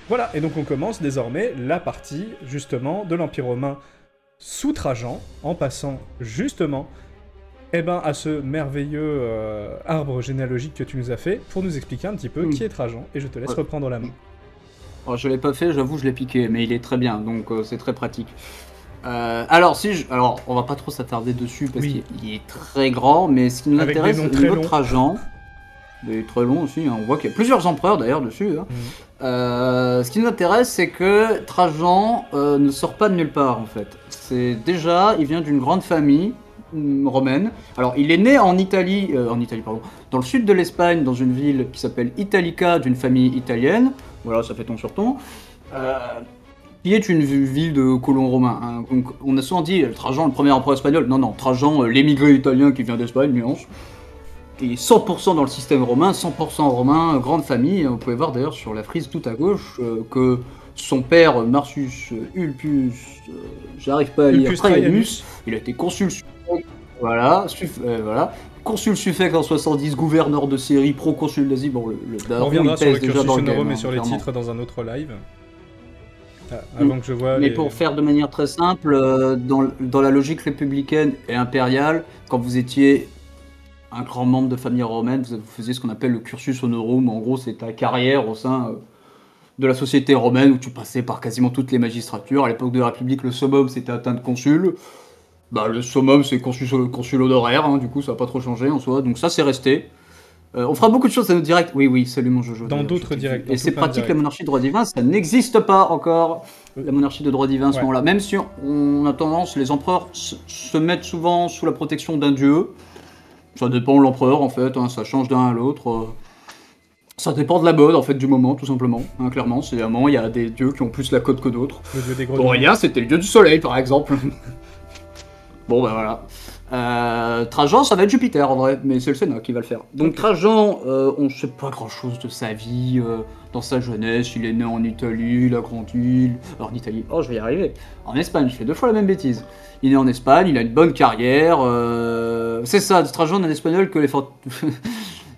Voilà, et donc on commence désormais la partie, justement, de l'Empire romain sous Trajan, en passant, justement, à ce merveilleux arbre généalogique que tu nous as fait, pour nous expliquer un petit peu qui est Trajan, et je te laisse reprendre la main. Alors, je l'ai pas fait, j'avoue, je l'ai piqué, mais il est très bien, donc c'est très pratique. Alors, on va pas trop s'attarder dessus, parce qu'il est très grand, mais ce qui nous intéresse, c'est le niveau de Trajan. Il est très long aussi, hein. On voit qu'il y a plusieurs empereurs d'ailleurs dessus. Hein. Ce qui nous intéresse, c'est que Trajan ne sort pas de nulle part en fait. Il vient d'une grande famille romaine. Alors, il est né en Italie, dans le sud de l'Espagne, dans une ville qui s'appelle Italica, d'une famille italienne. Voilà, ça fait ton sur ton. Qui est une ville de colons romains. Hein. Donc, on a souvent dit Trajan, le premier empereur espagnol. Non, Trajan, l'émigré italien qui vient d'Espagne, nuance. Qui est 100% dans le système romain, 100% romain, grande famille. Vous pouvez voir d'ailleurs sur la frise tout à gauche que son père, Marcius Ulpius, j'arrive pas à lire, Traianus, il a été consul suffect, voilà, consul suffect en 70, gouverneur de Syrie, proconsul d'Asie. Bon, on reviendra sur le cursus honorum et sur les titres dans un autre live. Avant que je vois mais pour faire de manière très simple, dans la logique républicaine et impériale, quand vous étiez un grand membre de famille romaine, vous faisiez ce qu'on appelle le cursus honorum. En gros, c'est ta carrière au sein de la société romaine où tu passais par quasiment toutes les magistratures. À l'époque de la République, le summum c'était atteint de consul. Le summum c'est consul honoraire, hein, du coup ça n'a pas trop changé en soi. Donc ça c'est resté. On fera beaucoup de choses à nos directs. Oui, salut mon Jojo. Dans d'autres directs. Et c'est pratique, la monarchie de droit divin, ça n'existe pas encore, la monarchie de droit divin à ce moment-là. Même si on a tendance, les empereurs se mettent souvent sous la protection d'un dieu. Ça dépend de l'empereur en fait, hein, ça change d'un à l'autre. Ça dépend de la mode en fait du moment, tout simplement. Hein, clairement, c'est un moment il y a des dieux qui ont plus la cote que d'autres. Le dieu des grenouilles. Aurélien, c'était le dieu du soleil par exemple. Bon voilà. Trajan, ça va être Jupiter en vrai, mais c'est le Sénat qui va le faire. Donc Trajan, on ne sait pas grand chose de sa vie. Dans sa jeunesse, il est né en Italie, il a grandi. Alors en Italie, je vais y arriver. En Espagne, je fais 2 fois la même bêtise. Il est né en Espagne, il a une bonne carrière. C'est ça, Trajan est un espagnol que les. Tout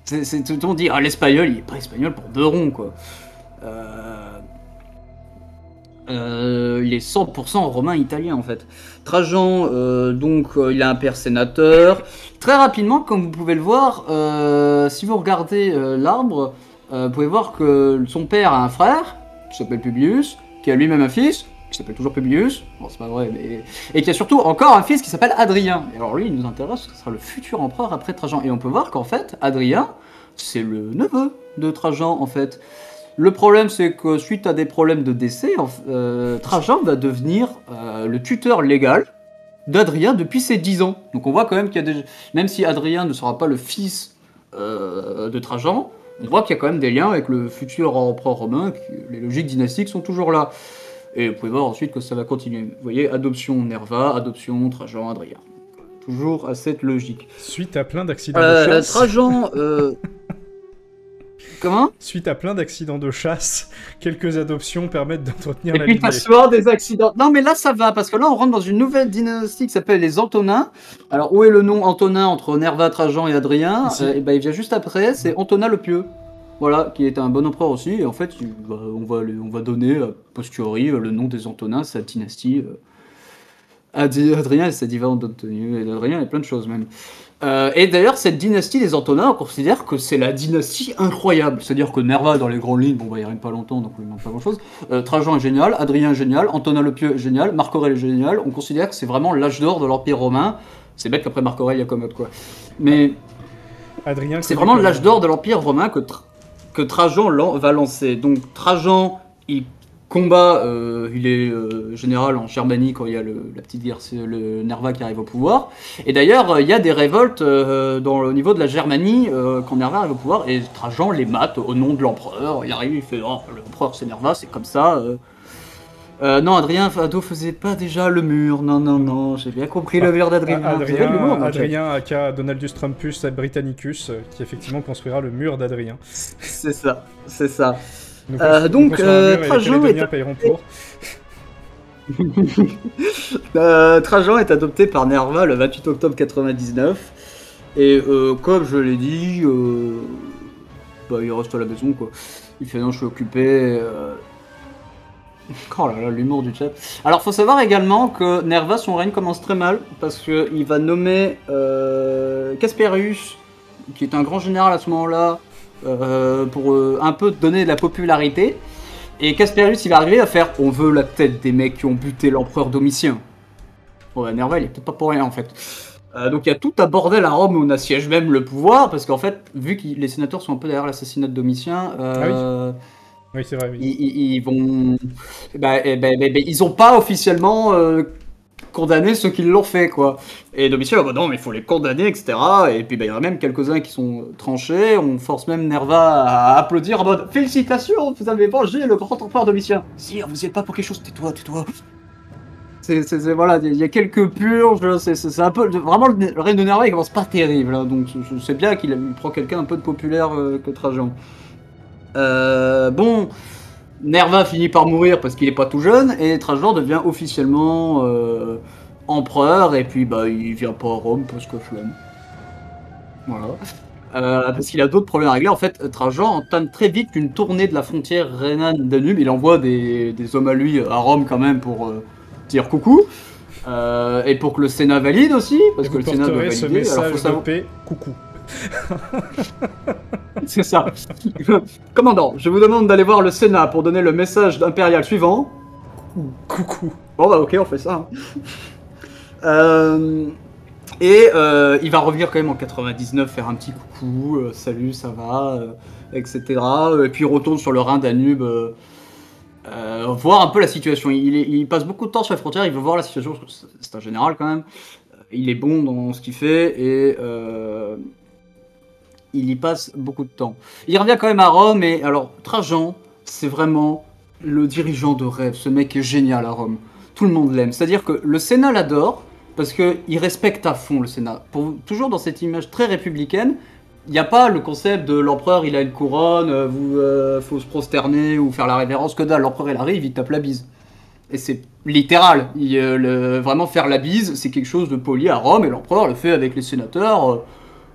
le monde dit, l'espagnol, il est pas espagnol pour 2 ronds quoi. Il est 100% romain italien en fait. Trajan, il a un père sénateur. Très rapidement, comme vous pouvez le voir, si vous regardez l'arbre, vous pouvez voir que son père a un frère qui s'appelle Publius, qui a lui-même un fils qui s'appelle toujours Publius. Bon, c'est pas vrai, mais. Et qui a surtout encore un fils qui s'appelle Adrien. Et alors lui, il nous intéresse, ce sera le futur empereur après Trajan. Et on peut voir qu'en fait, Adrien, c'est le neveu de Trajan en fait. Le problème, c'est que suite à des problèmes de décès, Trajan va devenir le tuteur légal d'Adrien depuis ses 10 ans. Donc on voit quand même qu'il y a même si Adrien ne sera pas le fils de Trajan, on voit qu'il y a quand même des liens avec le futur empereur romain, les logiques dynastiques sont toujours là. Et vous pouvez voir ensuite que ça va continuer. Vous voyez, adoption Nerva, adoption Trajan, Adrien. Toujours à cette logique. Suite à plein d'accidents de chasse. Trajan... Comment ? Suite à plein d'accidents de chasse, quelques adoptions permettent d'entretenir la lignée. lignée. Et puis souvent des accidents. Non mais là ça va, parce que là on rentre dans une nouvelle dynastie qui s'appelle les Antonins. Alors où est le nom Antonin entre Nerva, Trajan et Adrien ? Il vient juste après, c'est Antonin le Pieux. Voilà, qui est un bon empereur aussi. Et en fait, on va donner, a posteriori, le nom des Antonins, sa dynastie. Adrien et sa diva d'Antonio, et Adrien et plein de choses même. Et d'ailleurs, cette dynastie des Antonins, on considère que c'est la dynastie incroyable. C'est-à-dire que Nerva, dans les grandes lignes, il règne pas longtemps, donc on lui demande pas grand-chose. Trajan est génial, Adrien est génial, Antonin le Pieux est génial, Marc Aurèle est génial. On considère que c'est vraiment l'âge d'or de l'Empire romain. C'est bête qu'après Marc Aurèle, il y a Commode, quoi. Mais Adrien, c'est vraiment l'âge d'or de l'Empire romain que Trajan va lancer. Donc Trajan, il combat, il est général en Germanie quand il y a la petite guerre, c'est le Nerva qui arrive au pouvoir. Et d'ailleurs, il y a des révoltes au niveau de la Germanie quand Nerva arrive au pouvoir, et Trajan les mate au nom de l'empereur. Il arrive, il fait l'empereur c'est Nerva, c'est comme ça. Non, Adrien Fado faisait pas déjà le mur. Non, j'ai bien compris le mur d'Adrien. Adrien, aka Donaldus Trumpus Britannicus, qui effectivement construira le mur d'Adrien. C'est ça. Donc, Trajan paieront pour. Trajan est adopté par Nerva le 28 octobre 99. Et comme je l'ai dit, il reste à la maison, quoi. Il fait non, je suis occupé. Oh là là, l'humour du chat. Alors, faut savoir également que Nerva, son règne commence très mal, parce qu'il va nommer Casperius, qui est un grand général à ce moment-là, pour un peu donner de la popularité. Et Casperius, il va arriver à faire « On veut la tête des mecs qui ont buté l'empereur Domitien ». Bon, bah, Nerva, il est peut-être pas pour rien, en fait. Donc il y a tout un bordel à Rome où on assiège même le pouvoir, parce qu'en fait, vu que les sénateurs sont un peu derrière l'assassinat de Domitien... Oui, c'est vrai, oui. Ils vont... ils ont pas officiellement condamné ceux qui l'ont fait, quoi. Et Domitien, bah non, mais il faut les condamner, etc. Et puis, il y en a même quelques-uns qui sont tranchés. On force même Nerva à applaudir en mode « Félicitations, vous avez vengé le grand empereur Domitien !»« Si, vous y êtes pas pour quelque chose, tais-toi, tais-toi !» Voilà, il y a quelques purges, c'est un peu... Vraiment, le règne de Nerva, il commence pas terrible. Hein, donc, je sais bien qu'il prend quelqu'un un peu de populaire que Trajan. Bon, Nerva finit par mourir parce qu'il est pas tout jeune et Trajan devient officiellement empereur et puis il vient pas à Rome parce que flemme. Voilà. Parce qu'il a d'autres problèmes à régler. En fait, Trajan entame très vite une tournée de la frontière rhénane-Danube. Il envoie des hommes à lui à Rome quand même pour dire coucou. Et pour que le Sénat valide aussi, parce que le Sénat doit valider. Ce message de paix, coucou. C'est ça. Commandant, je vous demande d'aller voir le Sénat pour donner le message impérial suivant. Coucou. Bon bah ok, on fait ça. Il va revenir quand même en 99 faire un petit coucou, salut, ça va, etc. Et puis il retourne sur le Rhin-Danube, voir un peu la situation. Il passe beaucoup de temps sur la frontière, il veut voir la situation, c'est un général quand même. Il est bon dans ce qu'il fait et il y passe beaucoup de temps. Il revient quand même à Rome et alors Trajan, c'est vraiment le dirigeant de rêve. Ce mec est génial à Rome. Tout le monde l'aime. C'est-à-dire que le Sénat l'adore parce qu'il respecte à fond le Sénat. Toujours dans cette image très républicaine, il n'y a pas le concept de l'empereur, il a une couronne, faut se prosterner ou faire la révérence, que dalle. L'empereur, il arrive, il tape la bise. Et c'est littéral. Vraiment faire la bise, c'est quelque chose de poli à Rome et l'empereur le fait avec les sénateurs.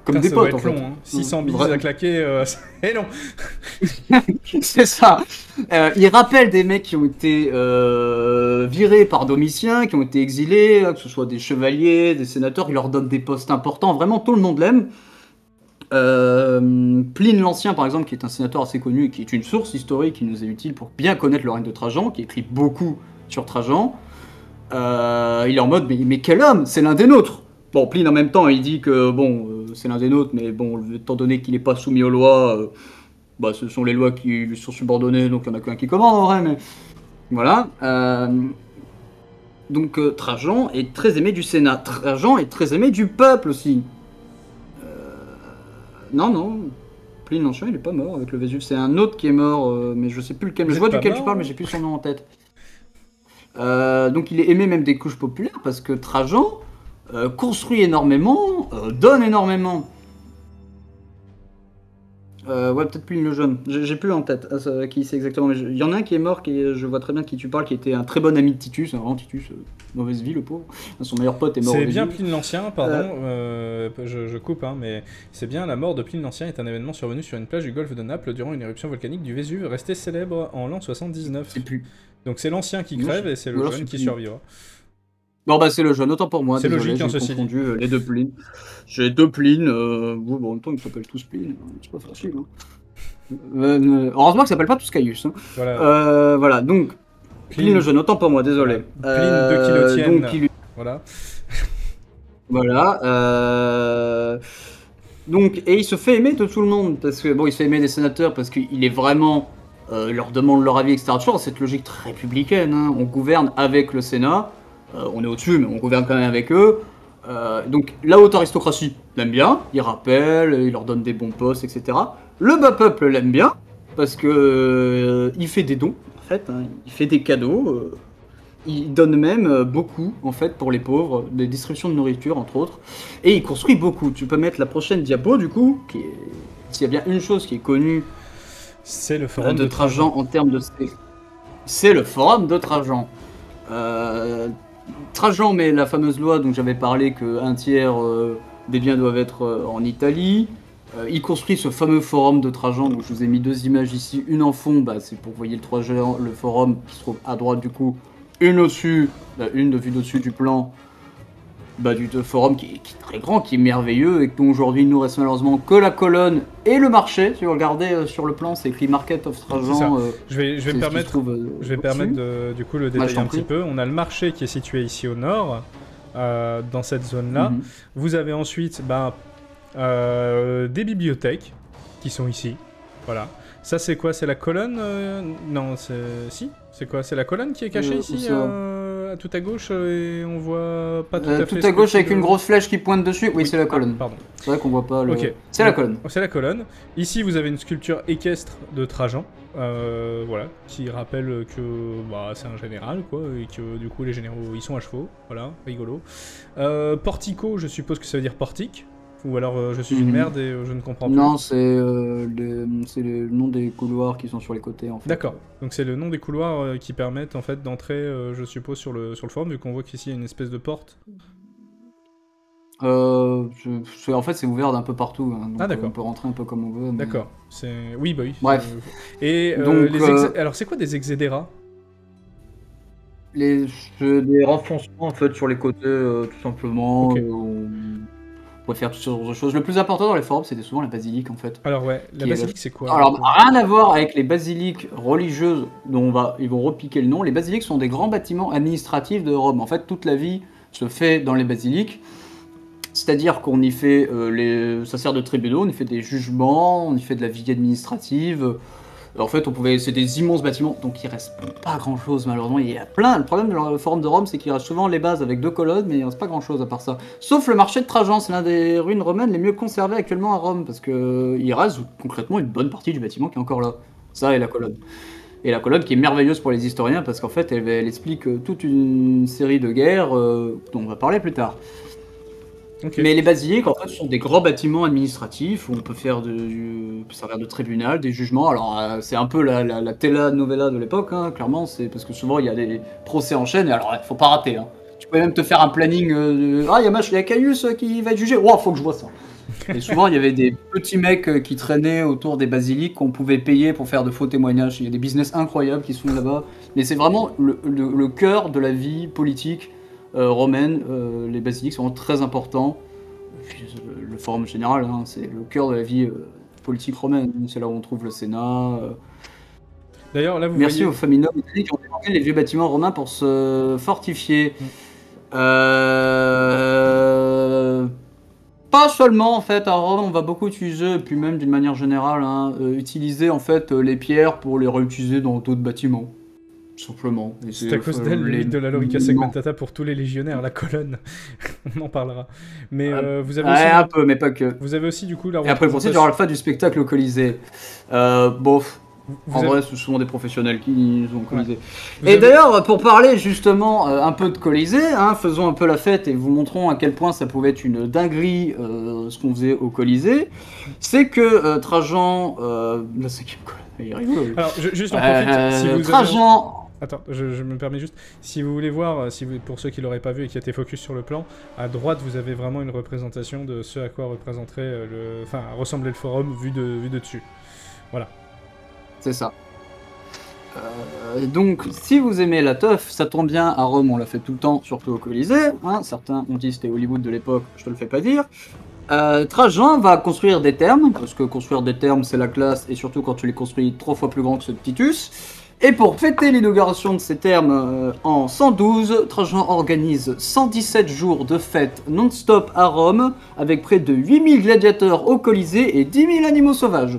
Comme des potes, en fait. Long, hein. 600 bises à claquer, c'est long. C'est ça. Il rappelle des mecs qui ont été virés par Domitien, qui ont été exilés, que ce soit des chevaliers, des sénateurs, il leur donne des postes importants. Vraiment, tout le monde l'aime. Pline l'Ancien, par exemple, qui est un sénateur assez connu et qui est une source historique qui nous est utile pour bien connaître le règne de Trajan, qui écrit beaucoup sur Trajan. Il est en mode, mais quel homme, c'est l'un des nôtres. Bon, Pline en même temps, il dit que c'est l'un des nôtres, mais bon, étant donné qu'il n'est pas soumis aux lois, ce sont les lois qui lui sont subordonnées, donc il n'y en a qu'un qui commande en vrai, mais voilà. Donc Trajan est très aimé du Sénat. Trajan est très aimé du peuple aussi. Non, Pline l'Ancien, il est pas mort avec le Vésuve. C'est un autre qui est mort, mais je sais plus lequel. Je vois duquel tu parles, mais j'ai plus son nom en tête. Donc il est aimé même des couches populaires parce que Trajan construit énormément, donne énormément. Ouais, peut-être Pline le Jeune. J'ai plus en tête qui c'est exactement. Mais il y en a un qui est mort, je vois très bien de qui tu parles, qui était un très bon ami de Titus. Vraiment, Titus, mauvaise vie, le pauvre. Son meilleur pote est mort. C'est bien Pline l'Ancien, pardon, je coupe, hein, mais c'est bien, la mort de Pline l'Ancien est un événement survenu sur une plage du golfe de Naples durant une éruption volcanique du Vésuve, resté célèbre en l'an 79. C'est plus. Donc c'est l'Ancien qui crève et c'est le jeune qui survivra. Bon c'est le jeune, autant pour moi. C'est logique, j'ai confondu les deux Plines. J'ai deux Plines, en même temps ils s'appellent tous Plines, c'est pas facile. Hein. Heureusement qu'ils s'appellent pas tous Caius. Hein. Voilà, donc Pline le jeune, autant pour moi, désolé. Pline de Kilotienne, donc, voilà. Voilà. Donc, et il se fait aimer de tout le monde, parce que, il se fait aimer des sénateurs parce qu'il est vraiment... il leur demande leur avis, etc. Toujours dans cette logique très républicaine, hein. On gouverne avec le Sénat. On est au-dessus, mais on gouverne quand même avec eux. Donc la haute aristocratie l'aime bien, il rappelle, il leur donne des bons postes, etc. Le bas peuple l'aime bien, parce que il fait des dons, en fait, hein, il fait des cadeaux, il donne même beaucoup, en fait, pour les pauvres, des distributions de nourriture, entre autres, et il construit beaucoup. Tu peux mettre la prochaine diapo, du coup, s'il y a bien une chose qui est connue, c'est le forum de Trajan en termes de... C'est le forum de Trajan. Trajan met la fameuse loi dont j'avais parlé que un tiers des biens doivent être en Italie. il construit ce fameux forum de Trajan. Donc je vous ai mis 2 images ici, une en fond, c'est pour vous voyez le forum qui se trouve à droite du coup, une au-dessus, une de vue d'au-dessus du plan. Du forum qui est très grand, qui est merveilleux, et dont aujourd'hui il nous reste malheureusement que la colonne et le marché. Si vous regardez sur le plan, c'est écrit Market of Trajan. Je vais me permettre de du coup le détailler un petit peu. On a le marché qui est situé ici au nord, dans cette zone-là. Vous avez ensuite des bibliothèques qui sont ici. Voilà. Ça c'est quoi? C'est la colonne Non, c'est quoi? C'est la colonne qui est cachée ici tout à gauche et on voit pas tout à fait. Tout à gauche avec une grosse flèche qui pointe dessus. Oui, c'est la colonne. Pardon. C'est vrai qu'on voit pas le. Okay. C'est la colonne. C'est la colonne. Ici, vous avez une sculpture équestre de Trajan, voilà, qui rappelle que c'est un général, quoi, et que du coup les généraux ils sont à chevaux. Voilà, rigolo. Portico, je suppose que ça veut dire portique. Ou alors je suis une merde et je ne comprends plus. Non, c'est le nom des couloirs qui sont sur les côtés en fait. D'accord. Donc c'est le nom des couloirs qui permettent en fait d'entrer, je suppose, sur le forum, vu qu'on voit qu'ici il y a une espèce de porte. En fait c'est ouvert d'un peu partout. Hein, donc, d'accord. On peut rentrer un peu comme on veut. Mais... D'accord. Oui. Bref. Et alors c'est quoi des exédéras? Des renfoncements en fait sur les côtés tout simplement. Okay. On pourrait faire toutes sortes de choses. Le plus important dans les forums, c'était souvent la basilique en fait. Alors ouais, la basilique c'est quoi? Alors rien à voir avec les basiliques religieuses dont ils vont repiquer le nom. Les basiliques sont des grands bâtiments administratifs de Rome. En fait, toute la vie se fait dans les basiliques. C'est-à-dire qu'on y fait ça sert de tribunaux, on y fait des jugements, on y fait de la vie administrative. En fait, c'est des immenses bâtiments, donc il reste pas grand-chose malheureusement. Il y a plein. Le problème de le forum de Rome, c'est qu'il reste souvent les bases avec 2 colonnes, mais il reste pas grand-chose à part ça. Sauf le marché de Trajan, c'est l'un des ruines romaines les mieux conservées actuellement à Rome, parce que il reste concrètement une bonne partie du bâtiment qui est encore là. Ça et la colonne. Et la colonne qui est merveilleuse pour les historiens, parce qu'en fait, elle explique toute une série de guerres dont on va parler plus tard. Okay. Mais les basiliques, en fait, sont des grands bâtiments administratifs où on peut faire servir de tribunal, des jugements. Alors, c'est un peu la tela novella de l'époque, hein, clairement. C'est parce que souvent, il y a des procès en chaîne. Et alors, faut pas rater. Hein. Tu peux même te faire un planning. Il y a Caius qui va être jugé. Oh, faut que je vois ça. Et souvent, il y avait des petits mecs qui traînaient autour des basiliques qu'on pouvait payer pour faire de faux témoignages. Il y a des business incroyables qui sont là-bas. Mais c'est vraiment le cœur de la vie politique romaine. Les basiliques sont très importants. Le forum général, hein, c'est le cœur de la vie politique romaine. C'est là où on trouve le Sénat. D'ailleurs, là, Merci aux familles nobles qui ont développé les vieux bâtiments romains pour se fortifier. Pas seulement en fait à Rome, on va beaucoup utiliser, et puis même d'une manière générale, utiliser en fait les pierres pour les réutiliser dans d'autres bâtiments. Simplement. C'est à cause d'elle, le mythe de la Lorica Segmentata pour tous les légionnaires, la colonne. On en parlera. Mais vous avez aussi... un peu, mais pas que. Vous avez aussi du coup la Et après, pour ça, il y aura le fait du spectacle au Colisée. En vrai, c'est souvent des professionnels qui ont Colisée. D'ailleurs, pour parler justement un peu de Colisée, faisons un peu la fête et vous montrons à quel point ça pouvait être une dinguerie ce qu'on faisait au Colisée. C'est que Trajan... la 5e colonne, alors, juste en profite, si vous Trajan... Attends, je me permets juste, si vous voulez voir, pour ceux qui l'auraient pas vu et qui étaient focus sur le plan, à droite vous avez vraiment une représentation de ce à quoi représenterait ressembler le forum vu de dessus. Voilà. C'est ça. Donc, si vous aimez la teuf, ça tombe bien, à Rome on l'a fait tout le temps, surtout au Colisée. Certains ont dit que c'était Hollywood de l'époque, je te le fais pas dire. Trajan va construire des thermes, parce que construire des thermes c'est la classe, et surtout quand tu les construis 3 fois plus grands que ceux de Titus. Et pour fêter l'inauguration de ces thermes en 112, Trajan organise 117 jours de fête non-stop à Rome, avec près de 8000 gladiateurs au Colisée et 10 000 animaux sauvages.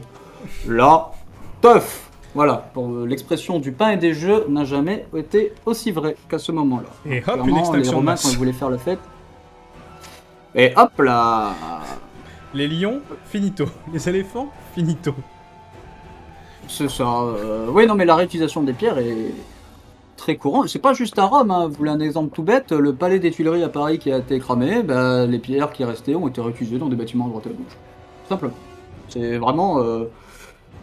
Là, teuf! Voilà, pour l'expression du pain et des jeux n'a jamais été aussi vrai qu'à ce moment-là. Et hop, une extinction les Romains, quand ils voulaient faire la fête. Et hop là! Les lions, finito. Les éléphants, finito. C'est ça. Oui, non, mais la réutilisation des pierres est très courante. C'est pas juste à Rome. Vous voulez un exemple tout bête? Le palais des Tuileries à Paris qui a été cramé, les pierres qui restaient ont été réutilisées dans des bâtiments à droite et à gauche. Simplement. C'est vraiment...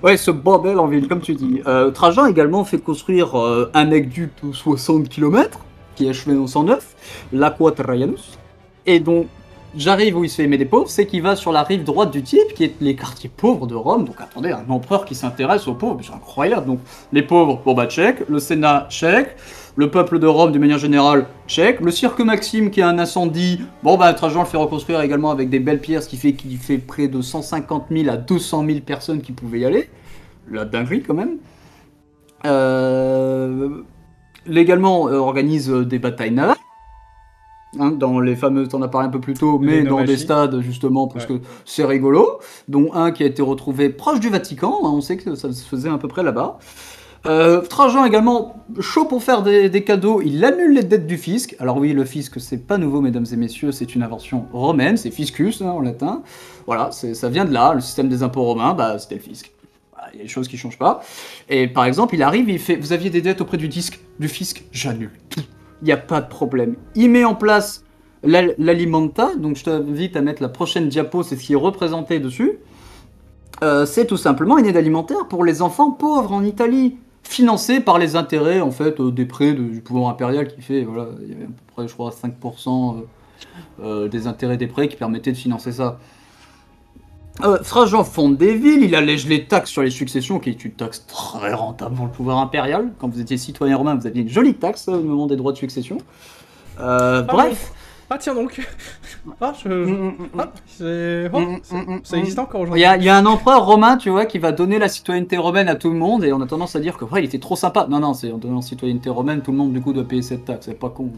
Ouais, ce bordel en ville, comme tu dis. Trajan également fait construire un aqueduc de 60 km, qui est achevé en 109, l'Aqua Traianus, et dont j'arrive où il se fait aimer des pauvres, c'est qu'il va sur la rive droite du Tibre, qui est les quartiers pauvres de Rome. Donc attendez, un empereur qui s'intéresse aux pauvres, c'est incroyable. Donc les pauvres, bon bah check, le Sénat, check, le peuple de Rome d'une manière générale, check, le cirque Maxime qui a un incendie, bon bah Trajan le fait reconstruire également avec des belles pierres, ce qui fait qu'il fait près de 150 000 à 200 000 personnes qui pouvaient y aller. La dinguerie quand même. Légalement organise des batailles navales. Hein, dans les fameux, t'en as parlé un peu plus tôt, mais dans des stades justement, parce que c'est rigolo, dont un qui a été retrouvé proche du Vatican, hein, on sait que ça se faisait à peu près là-bas. Trajan également, chaud pour faire des cadeaux, il annule les dettes du fisc. Alors oui, le fisc, c'est pas nouveau, mesdames et messieurs, c'est une invention romaine, c'est fiscus hein, en latin. Voilà, ça vient de là, le système des impôts romains, bah, c'était le fisc. Il y a des choses qui changent pas. Et par exemple, il arrive, il fait, vous aviez des dettes auprès du fisc, j'annule tout. Il n'y a pas de problème. Il met en place l'alimenta, donc je t'invite à mettre la prochaine diapo, c'est ce qui est représenté dessus. C'est tout simplement une aide alimentaire pour les enfants pauvres en Italie, financée par les intérêts en fait des prêts du pouvoir impérial qui fait, voilà, il y avait à peu près, je crois, 5% des intérêts des prêts qui permettaient de financer ça. Trajan fonde des villes, il allège les taxes sur les successions, qui est une taxe très rentable pour le pouvoir impérial. Quand vous étiez citoyen romain, vous aviez une jolie taxe au moment des droits de succession. Bref. Ah tiens donc. Ça existe encore aujourd'hui. Il y a un empereur romain, tu vois, qui va donner la citoyenneté romaine à tout le monde, et on a tendance à dire que il était trop sympa. Non, c'est en donnant la citoyenneté romaine, tout le monde du coup doit payer cette taxe. C'est pas con.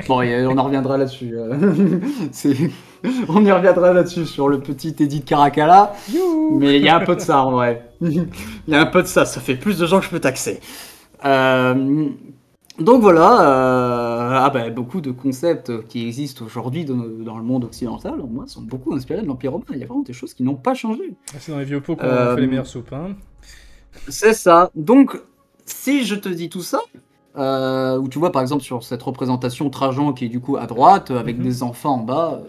Bon, on en reviendra là-dessus. On y reviendra là-dessus sur le petit édit de Caracalla. Mais il y a un peu de ça en vrai. Il y a un peu de ça. Ça fait plus de gens que je peux taxer. Donc voilà, beaucoup de concepts qui existent aujourd'hui dans le monde occidental, moi, sont beaucoup inspirés de l'Empire romain. Il y a vraiment des choses qui n'ont pas changé. C'est dans les vieux pots qu'on fait les meilleures soupes. Hein. C'est ça. Donc, si je te dis tout ça, où tu vois par exemple sur cette représentation Trajan qui est du coup à droite, avec des enfants en bas,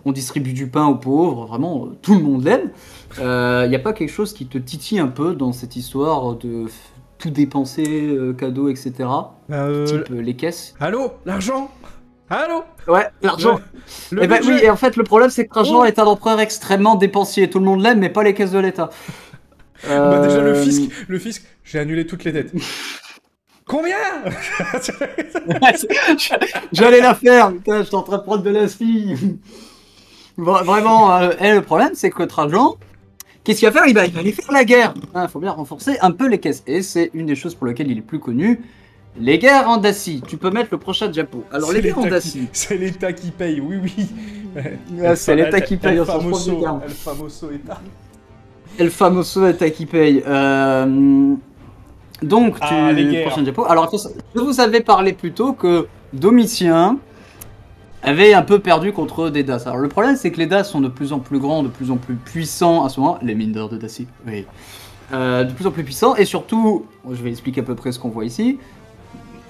on distribue du pain aux pauvres, vraiment, tout le monde l'aime. Il n'y a pas quelque chose qui te titille un peu dans cette histoire de... tout dépenser, cadeaux, etc. Type les caisses. Allô, l'argent. Allô. Ouais, l'argent. Et ben oui, et en fait le problème c'est que Trajan est un empereur extrêmement dépensier. Tout le monde l'aime, mais pas les caisses de l'État. Déjà le fisc, j'ai annulé toutes les dettes. Combien? J'allais la faire, putain, je suis en train de prendre de la fille. Vraiment, le problème c'est que Trajan, qu'est-ce qu'il va faire? Il va aller faire la guerre. Il faut bien renforcer un peu les caisses. Et c'est une des choses pour lesquelles il est plus connu. Les guerres en Dacie. Tu peux mettre le prochain diapo. Alors les guerres en Dacie. C'est l'État qui paye, oui. C'est l'État qui paye. El famoso État. El famoso État qui paye. Donc, prochain diapo. Alors, je vous avais parlé plus tôt que Domitien avait un peu perdu contre des Daces. Alors le problème c'est que les Daces sont de plus en plus grands, de plus en plus puissants à ce moment, les mines d'or de Dacie, oui. De plus en plus puissants, et surtout, je vais expliquer à peu près ce qu'on voit ici,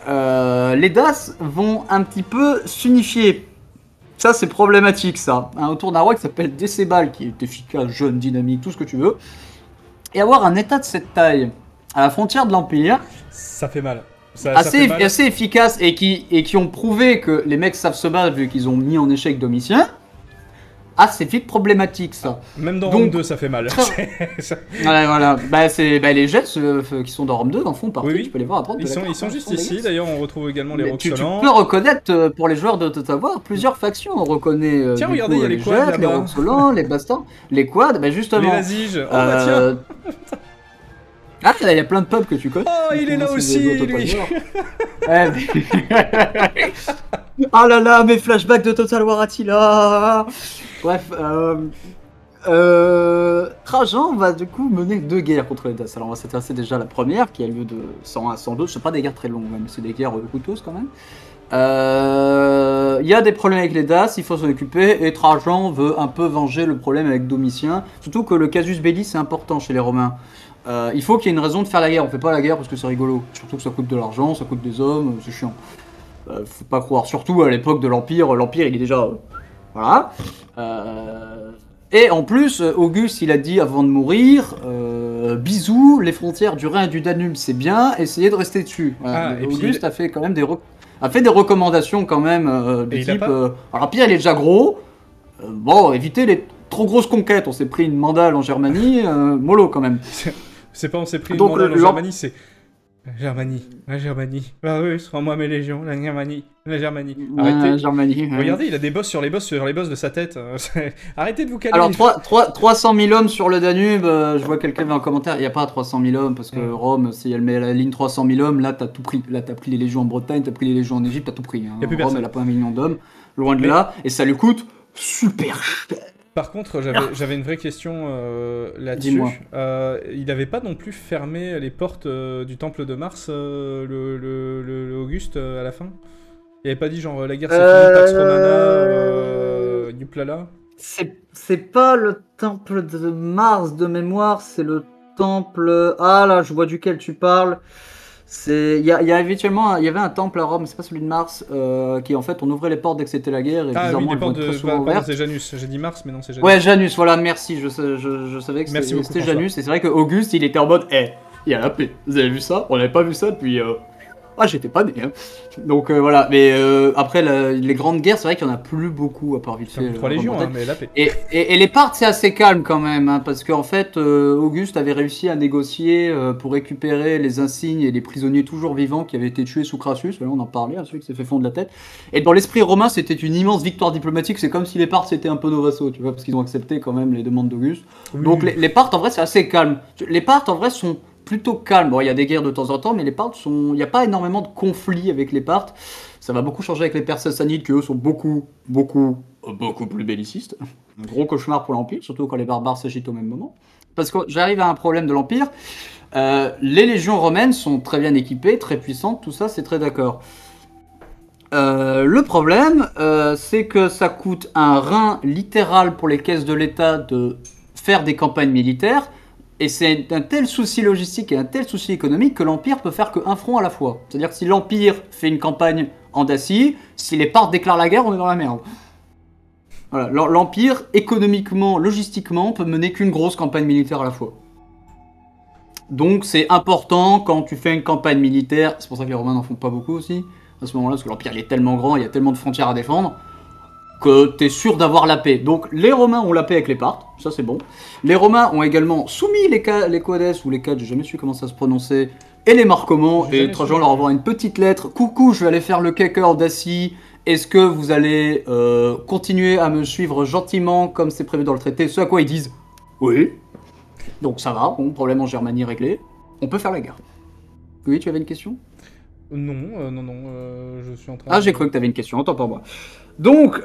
les Daces vont un petit peu s'unifier. Ça c'est problématique ça, autour d'un roi qui s'appelle Décébal, qui est efficace, jeune, dynamique, tout ce que tu veux, et avoir un état de cette taille à la frontière de l'Empire, ça fait mal. Assez efficaces et qui ont prouvé que les mecs savent se battre vu qu'ils ont mis en échec Domitien. C'est vite problématique ça. Même dans Rome 2 ça fait mal. Ouais, voilà. Les Jets qui sont dans Rome 2 en font partie. Oui. Tu peux les voir à droite. Ils sont juste ici. D'ailleurs on retrouve également les Roxolans. Tu peux reconnaître pour les joueurs de Total War plusieurs factions. On reconnaît tiens, regardez, il y a les quads, les Roxolans, les Bastants, les quads. Justement. Les Naziges. Tiens. Il y a plein de pubs que tu connais. Oh, il est là aussi, lui. Oh là là, mes flashbacks de Total War Attila. Bref, Trajan va du coup mener 2 guerres contre les Daces. Alors on va s'intéresser déjà à la première, qui a lieu de 101 à 102. C'est pas des guerres très longues, mais c'est des guerres coûteuses quand même. Il y a des problèmes avec les Daces, il faut s'en occuper, et Trajan veut un peu venger le problème avec Domitien. Surtout que le casus belli c'est important chez les Romains. Il faut qu'il y ait une raison de faire la guerre, on fait pas la guerre parce que c'est rigolo. Surtout que ça coûte de l'argent, ça coûte des hommes, c'est chiant. Faut pas croire, surtout à l'époque de l'Empire, l'Empire il est déjà... voilà. Et en plus, Auguste il a dit avant de mourir, bisous, les frontières du Rhin et du Danube c'est bien, essayez de rester dessus. Voilà. Auguste a fait quand même des recommandations quand même, du type... alors l'Empire il est déjà gros, bon, éviter les trop grosses conquêtes. On s'est pris une mandale en Germanie, mollo quand même. C'est pas on s'est pris une mandale en Germanie, c'est... La Germanie. Ah oui, rends-moi mes légions, la Germanie. Arrêtez. La Germanie. Regardez, il a des bosses sur les bosses de sa tête. Arrêtez de vous calmer. Alors, 300 000 hommes sur le Danube, je vois quelqu'un en commentaire, il n'y a pas 300 000 hommes, parce que Rome, si elle met la ligne 300 000 hommes, là, t'as tout pris. Là, t'as pris les légions en Bretagne, t'as pris les légions en Égypte, t'as tout pris. Hein. Rome, elle a pas 1 million d'hommes, loin de là, et ça lui coûte super cher. Par contre, j'avais une vraie question là-dessus. Il n'avait pas non plus fermé les portes du temple de Mars, le Auguste, à la fin? Il n'avait pas dit genre la guerre c'est fini, Pax Romana, Yuplala? C'est pas le temple de Mars de mémoire, c'est le temple... Ah là, je vois duquel tu parles. Il y avait un temple à Rome, c'est pas celui de Mars, qui en fait on ouvrait les portes dès que c'était la guerre. Et oui, les portes c'est Janus. J'ai dit Mars, mais non, c'est Janus. Ouais, Janus, voilà, merci. Je savais que c'était Janus. Et c'est vrai que Auguste, il était en mode, il y a la paix. Vous avez vu ça? On n'avait pas vu ça depuis. J'étais pas né. Hein. Donc voilà, mais après les grandes guerres, c'est vrai qu'il y en a plus beaucoup à part vite fait. 3 légions, mais la paix. Et les Parthes, c'est assez calme quand même, hein, parce qu'en fait, Auguste avait réussi à négocier pour récupérer les insignes et les prisonniers toujours vivants qui avaient été tués sous Crassus. Là, on en parlait, celui qui s'est fait fondre la tête. Et dans l'esprit romain, c'était une immense victoire diplomatique. C'est comme si les Parthes c'était un peu nos vassaux, tu vois, parce qu'ils ont accepté quand même les demandes d'Auguste. Oui. Donc les Parthes, en vrai, c'est assez calme. Les Parthes, en vrai, sont plutôt calme. Bon, il y a des guerres de temps en temps, mais les Parthes il n'y a pas énormément de conflits avec les Parthes. Ça va beaucoup changer avec les Perses sassanides, qui eux sont beaucoup plus bellicistes. Un gros cauchemar pour l'Empire, surtout quand les barbares s'agitent au même moment. Parce que j'arrive à un problème de l'Empire. Les légions romaines sont très bien équipées, très puissantes, tout ça, c'est très d'accord. Le problème, c'est que ça coûte un rein littéral pour les caisses de l'État de faire des campagnes militaires. Et c'est un tel souci logistique et un tel souci économique que l'Empire peut faire qu'un front à la fois. C'est-à-dire que si l'Empire fait une campagne en Dacie, si les Parthes déclarent la guerre, on est dans la merde. Voilà, l'Empire, économiquement, logistiquement, peut mener qu'une grosse campagne militaire à la fois. Donc c'est important quand tu fais une campagne militaire, c'est pour ça que les Romains n'en font pas beaucoup aussi, à ce moment-là, parce que l'Empire il est tellement grand, il y a tellement de frontières à défendre, que t'es sûr d'avoir la paix. Donc les Romains ont la paix avec les Parthes, ça c'est bon. Les Romains ont également soumis les Coades, ou les Cades, j'ai jamais su comment ça se prononçait, et les Marcomans, et Trajan leur envoie une petite lettre. Coucou, je vais aller faire le Quaker Dacie, est-ce que vous allez continuer à me suivre gentiment comme c'est prévu dans le traité? Ce à quoi ils disent oui. Donc ça va, bon, problème en Germanie réglé, on peut faire la guerre. Oui, tu avais une question? Non, je suis en train de... Ah, j'ai cru que tu avais une question, autant pour moi. Donc,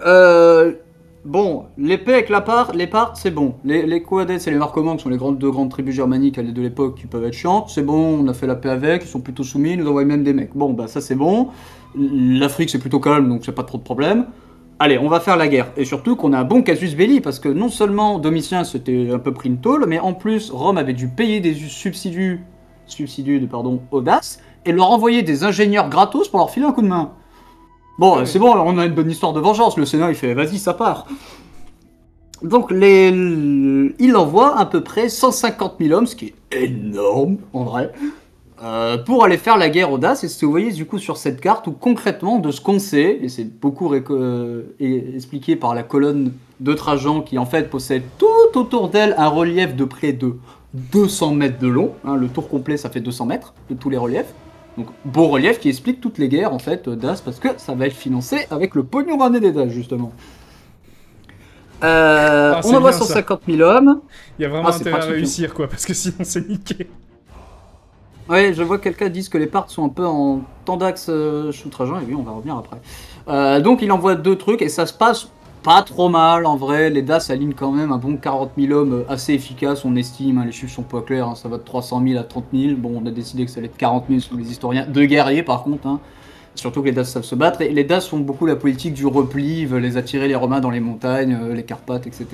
bon, l'épée avec les Parthes, c'est bon. Les Coades et les Marcomanns, qui sont les deux grandes tribus germaniques de l'époque, qui peuvent être chiantes, c'est bon, on a fait la paix avec, ils sont plutôt soumis, ils nous envoient même des mecs. Bon, bah ça c'est bon. L'Afrique c'est plutôt calme, donc c'est pas trop de problème. Allez, on va faire la guerre. Et surtout qu'on a un bon casus belli, parce que non seulement Domitien s'était un peu pris une tôle, mais en plus, Rome avait dû payer des subsides aux Daces, et leur envoyer des ingénieurs gratos pour leur filer un coup de main. Bon, c'est bon, on a une bonne histoire de vengeance. Le Sénat, il fait, vas-y, ça part. Donc, il envoie à peu près 150 000 hommes, ce qui est énorme, en vrai, pour aller faire la guerre aux Daces. Et ce que vous voyez, du coup, sur cette carte, où concrètement, de ce qu'on sait, et c'est beaucoup expliqué par la colonne de Trajan, qui en fait possède tout autour d'elle un relief de près de 200 mètres de long. Hein, le tour complet, ça fait 200 mètres de tous les reliefs. Donc, beau relief qui explique toutes les guerres, en fait, d'As, parce que ça va être financé avec le pognon ramené des Daces, justement. On envoie 150 000 hommes. Il y a vraiment intérêt à réussir, quoi, parce que sinon c'est niqué. Ouais, je vois que quelqu'un dise que les Parthes sont un peu en temps d'axe sous Trajan, et oui, on va revenir après. Donc, il envoie 2 trucs, et ça se passe pas trop mal, en vrai. Les Daces alignent quand même un bon 40 000 hommes assez efficaces, on estime, hein, les chiffres sont pas clairs, hein, ça va de 300 000 à 30 000. Bon, on a décidé que ça allait être 40 000 selon les historiens. 2 guerriers, par contre, hein. Surtout que les Daces savent se battre. Et les Daces font beaucoup la politique du repli, ils veulent les attirer les Romains dans les montagnes, les Carpates, etc.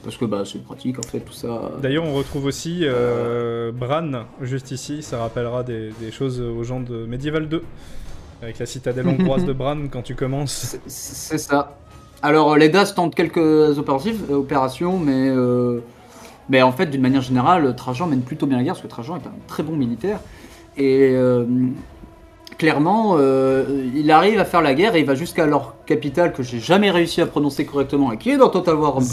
Parce que bah, c'est pratique, en fait, tout ça. D'ailleurs, on retrouve aussi Bran, juste ici, ça rappellera des choses aux gens de Medieval 2, avec la citadelle hongroise de Bran quand tu commences. C'est ça. Alors, les Daces tentent quelques opérations, mais en fait, d'une manière générale, Trajan mène plutôt bien la guerre, parce que Trajan est un très bon militaire. Et clairement, il arrive à faire la guerre et il va jusqu'à leur capitale que j'ai jamais réussi à prononcer correctement et qui est dans Total War 2.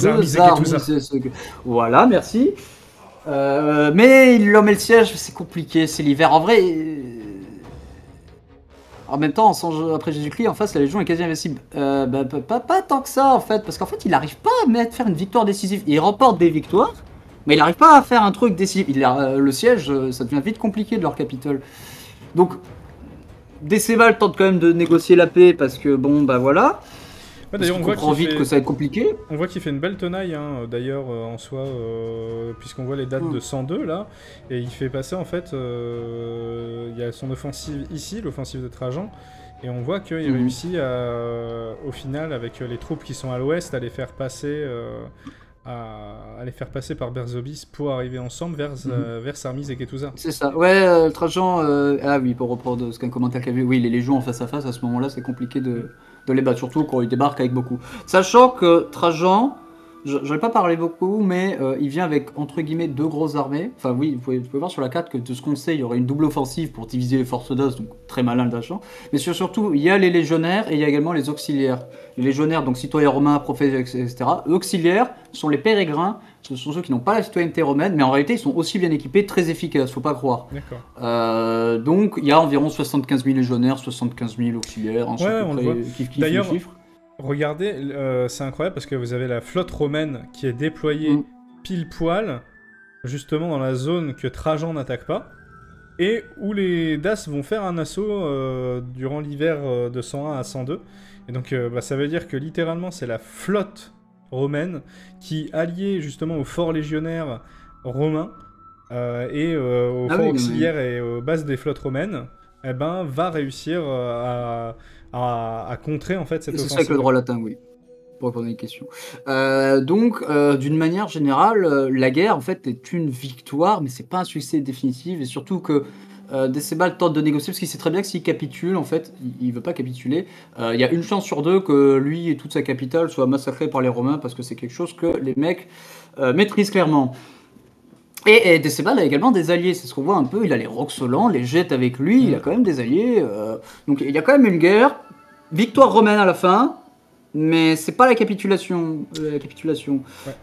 Voilà, merci. Mais il leur met le siège, c'est compliqué, c'est l'hiver. En vrai, en même temps, après Jésus-Christ, en face, la Légion est quasi invincible. Pas tant que ça, en fait, parce qu'en fait, il n'arrive pas à faire une victoire décisive. Il remporte des victoires, mais il n'arrive pas à faire un truc décisif. Le siège, ça devient vite compliqué de leur capitole. Donc, Décébal tente quand même de négocier la paix, parce que, bon, bah voilà. Ouais, d'ailleurs, on voit vite que ça va être compliqué. On voit qu'il fait une belle tenaille, hein, d'ailleurs, en soi, puisqu'on voit les dates de 102, là, et il fait passer, en fait, il y a son offensive ici, l'offensive de Trajan, et on voit qu'il réussit, au final, avec les troupes qui sont à l'ouest, à les faire passer... à les faire passer par Berzobis pour arriver ensemble vers Sarmize et Ketouza. C'est ça, ouais, Trajan, ah oui, pour reprendre ce qu'un commentaire qu'a vu, oui, les légions en face à face, à ce moment-là, c'est compliqué de les battre, surtout quand il débarque avec beaucoup. Sachant que Trajan, j'en ai pas parlé beaucoup, mais il vient avec, entre guillemets, 2 grosses armées. Enfin oui, vous pouvez voir sur la carte que de ce qu'on sait, il y aurait une double offensive pour diviser les forces d'os, donc très malin le Trajan. Mais surtout, il y a les légionnaires et il y a également les auxiliaires. Les légionnaires, donc citoyens romains, prophètes, etc. Auxiliaires sont les pérégrins, ce sont ceux qui n'ont pas la citoyenneté romaine, mais en réalité, ils sont aussi bien équipés, très efficaces, faut pas croire. D'accord. Donc, il y a environ 75 000 légionnaires, 75 000 auxiliaires, ouais, on le voit. D'ailleurs, regardez, c'est incroyable parce que vous avez la flotte romaine qui est déployée pile poil, justement dans la zone que Trajan n'attaque pas, et où les Daces vont faire un assaut durant l'hiver de 101 à 102. Et donc ça veut dire que littéralement c'est la flotte romaine qui, alliée justement aux forts légionnaires romains et aux forts auxiliaires et aux bases des flottes romaines, va réussir à contrer en fait cette offensive. C'est ça avec le droit latin, oui, pour répondre à une question. Donc, d'une manière générale, la guerre en fait est une victoire, mais c'est pas un succès définitif, et surtout que Décébal tente de négocier parce qu'il sait très bien que s'il capitule, en fait, il veut pas capituler. Il y a une chance sur 2 que lui et toute sa capitale soient massacrés par les Romains parce que c'est quelque chose que les mecs maîtrisent clairement. Et Décébal a également des alliés, c'est ce qu'on voit un peu, il a les Roxolans, les Jets avec lui, il a quand même des alliés, donc il y a quand même une guerre, victoire romaine à la fin, mais c'est pas la capitulation. Ouais.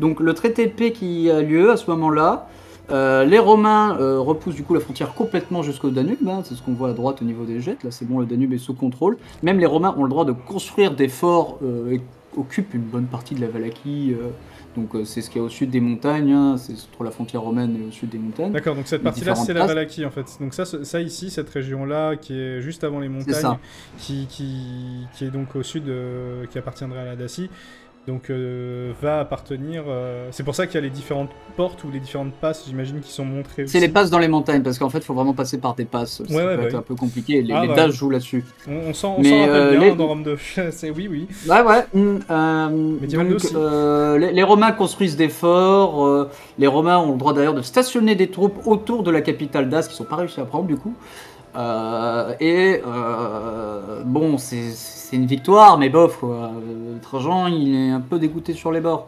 Donc le traité de paix qui a lieu à ce moment-là, les Romains repoussent du coup la frontière complètement jusqu'au Danube, hein, c'est ce qu'on voit à droite au niveau des Jets, là c'est bon, le Danube est sous contrôle, même les Romains ont le droit de construire des forts et occupent une bonne partie de la Valaquie, donc c'est ce qu'il y a au sud des montagnes, hein, c'est entre la frontière romaine et au sud des montagnes. D'accord, donc cette partie-là c'est la Valaquie en fait. Donc ça ici, cette région-là qui est juste avant les montagnes, qui est donc au sud, qui appartiendrait à la Dacie, donc va appartenir... C'est pour ça qu'il y a les différentes portes ou les différentes passes, j'imagine, qui sont montrées aussi. C'est les passes dans les montagnes, parce qu'en fait, il faut vraiment passer par des passes. Ça peut être un peu compliqué, les Daces jouent là-dessus. On s'en rappelle bien dans Rome 2. Oui. Les Romains construisent des forts, les Romains ont le droit d'ailleurs de stationner des troupes autour de la capitale Dace, qui sont pas réussi à prendre du coup. Bon, c'est une victoire, mais bof, quoi. Trajan, il est un peu dégoûté sur les bords.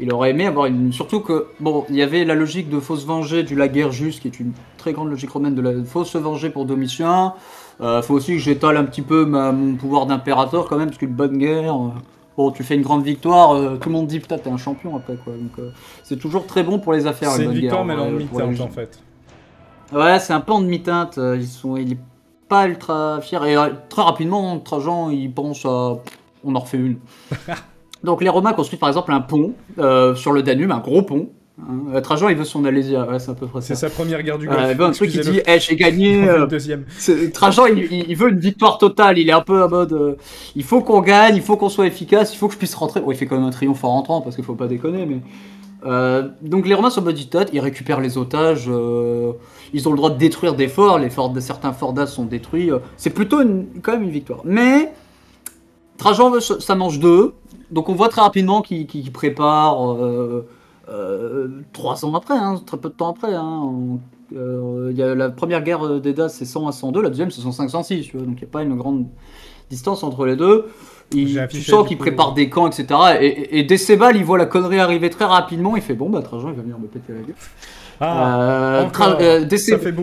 Il aurait aimé avoir une... Surtout que, bon, il y avait la logique de faut se venger du la guerre juste, qui est une très grande logique romaine, faut se venger pour Domitien. Faut aussi que j'étale un petit peu mon pouvoir d'impérateur quand même, parce qu'une bonne guerre... Bon, tu fais une grande victoire, tout le monde dit putain, t'es un champion après, quoi. Donc, c'est toujours très bon pour les affaires, c'est une bonne victoire, guerre. mais en demi-teinte, en fait. Ouais, c'est un peu en demi-teinte. Il est pas ultra fier. Et très rapidement, Trajan, il pense à... On en refait une. Donc les Romains construisent par exemple un pont sur le Danube, un gros pont. Hein. Trajan, il veut son Alésia. Ouais, c'est à peu près ça. C'est sa première guerre du Golfe. Un truc qui dit, j'ai gagné. Deuxième. Trajan, il veut une victoire totale. Il est un peu en mode, il faut qu'on gagne, il faut qu'on soit efficace, il faut que je puisse rentrer. Bon, il fait quand même un triomphe en rentrant, parce qu'il faut pas déconner, mais... donc les Romains sont boditotes, ils récupèrent les otages, ils ont le droit de détruire des forts, certains forts d'As sont détruits, c'est plutôt quand même une victoire. Mais Trajan veut ça mange 2, donc on voit très rapidement qu'il prépare 3 ans après, hein, très peu de temps après. Hein, y a la première guerre des Daces c'est 100 à 102, la deuxième c'est 105 106, tu vois, donc il n'y a pas une grande distance entre les deux. Tu sens qu'il prépare des camps, etc. Et Décébal, il voit la connerie arriver très rapidement, il fait bon, bah Trajan, il va venir me péter la gueule.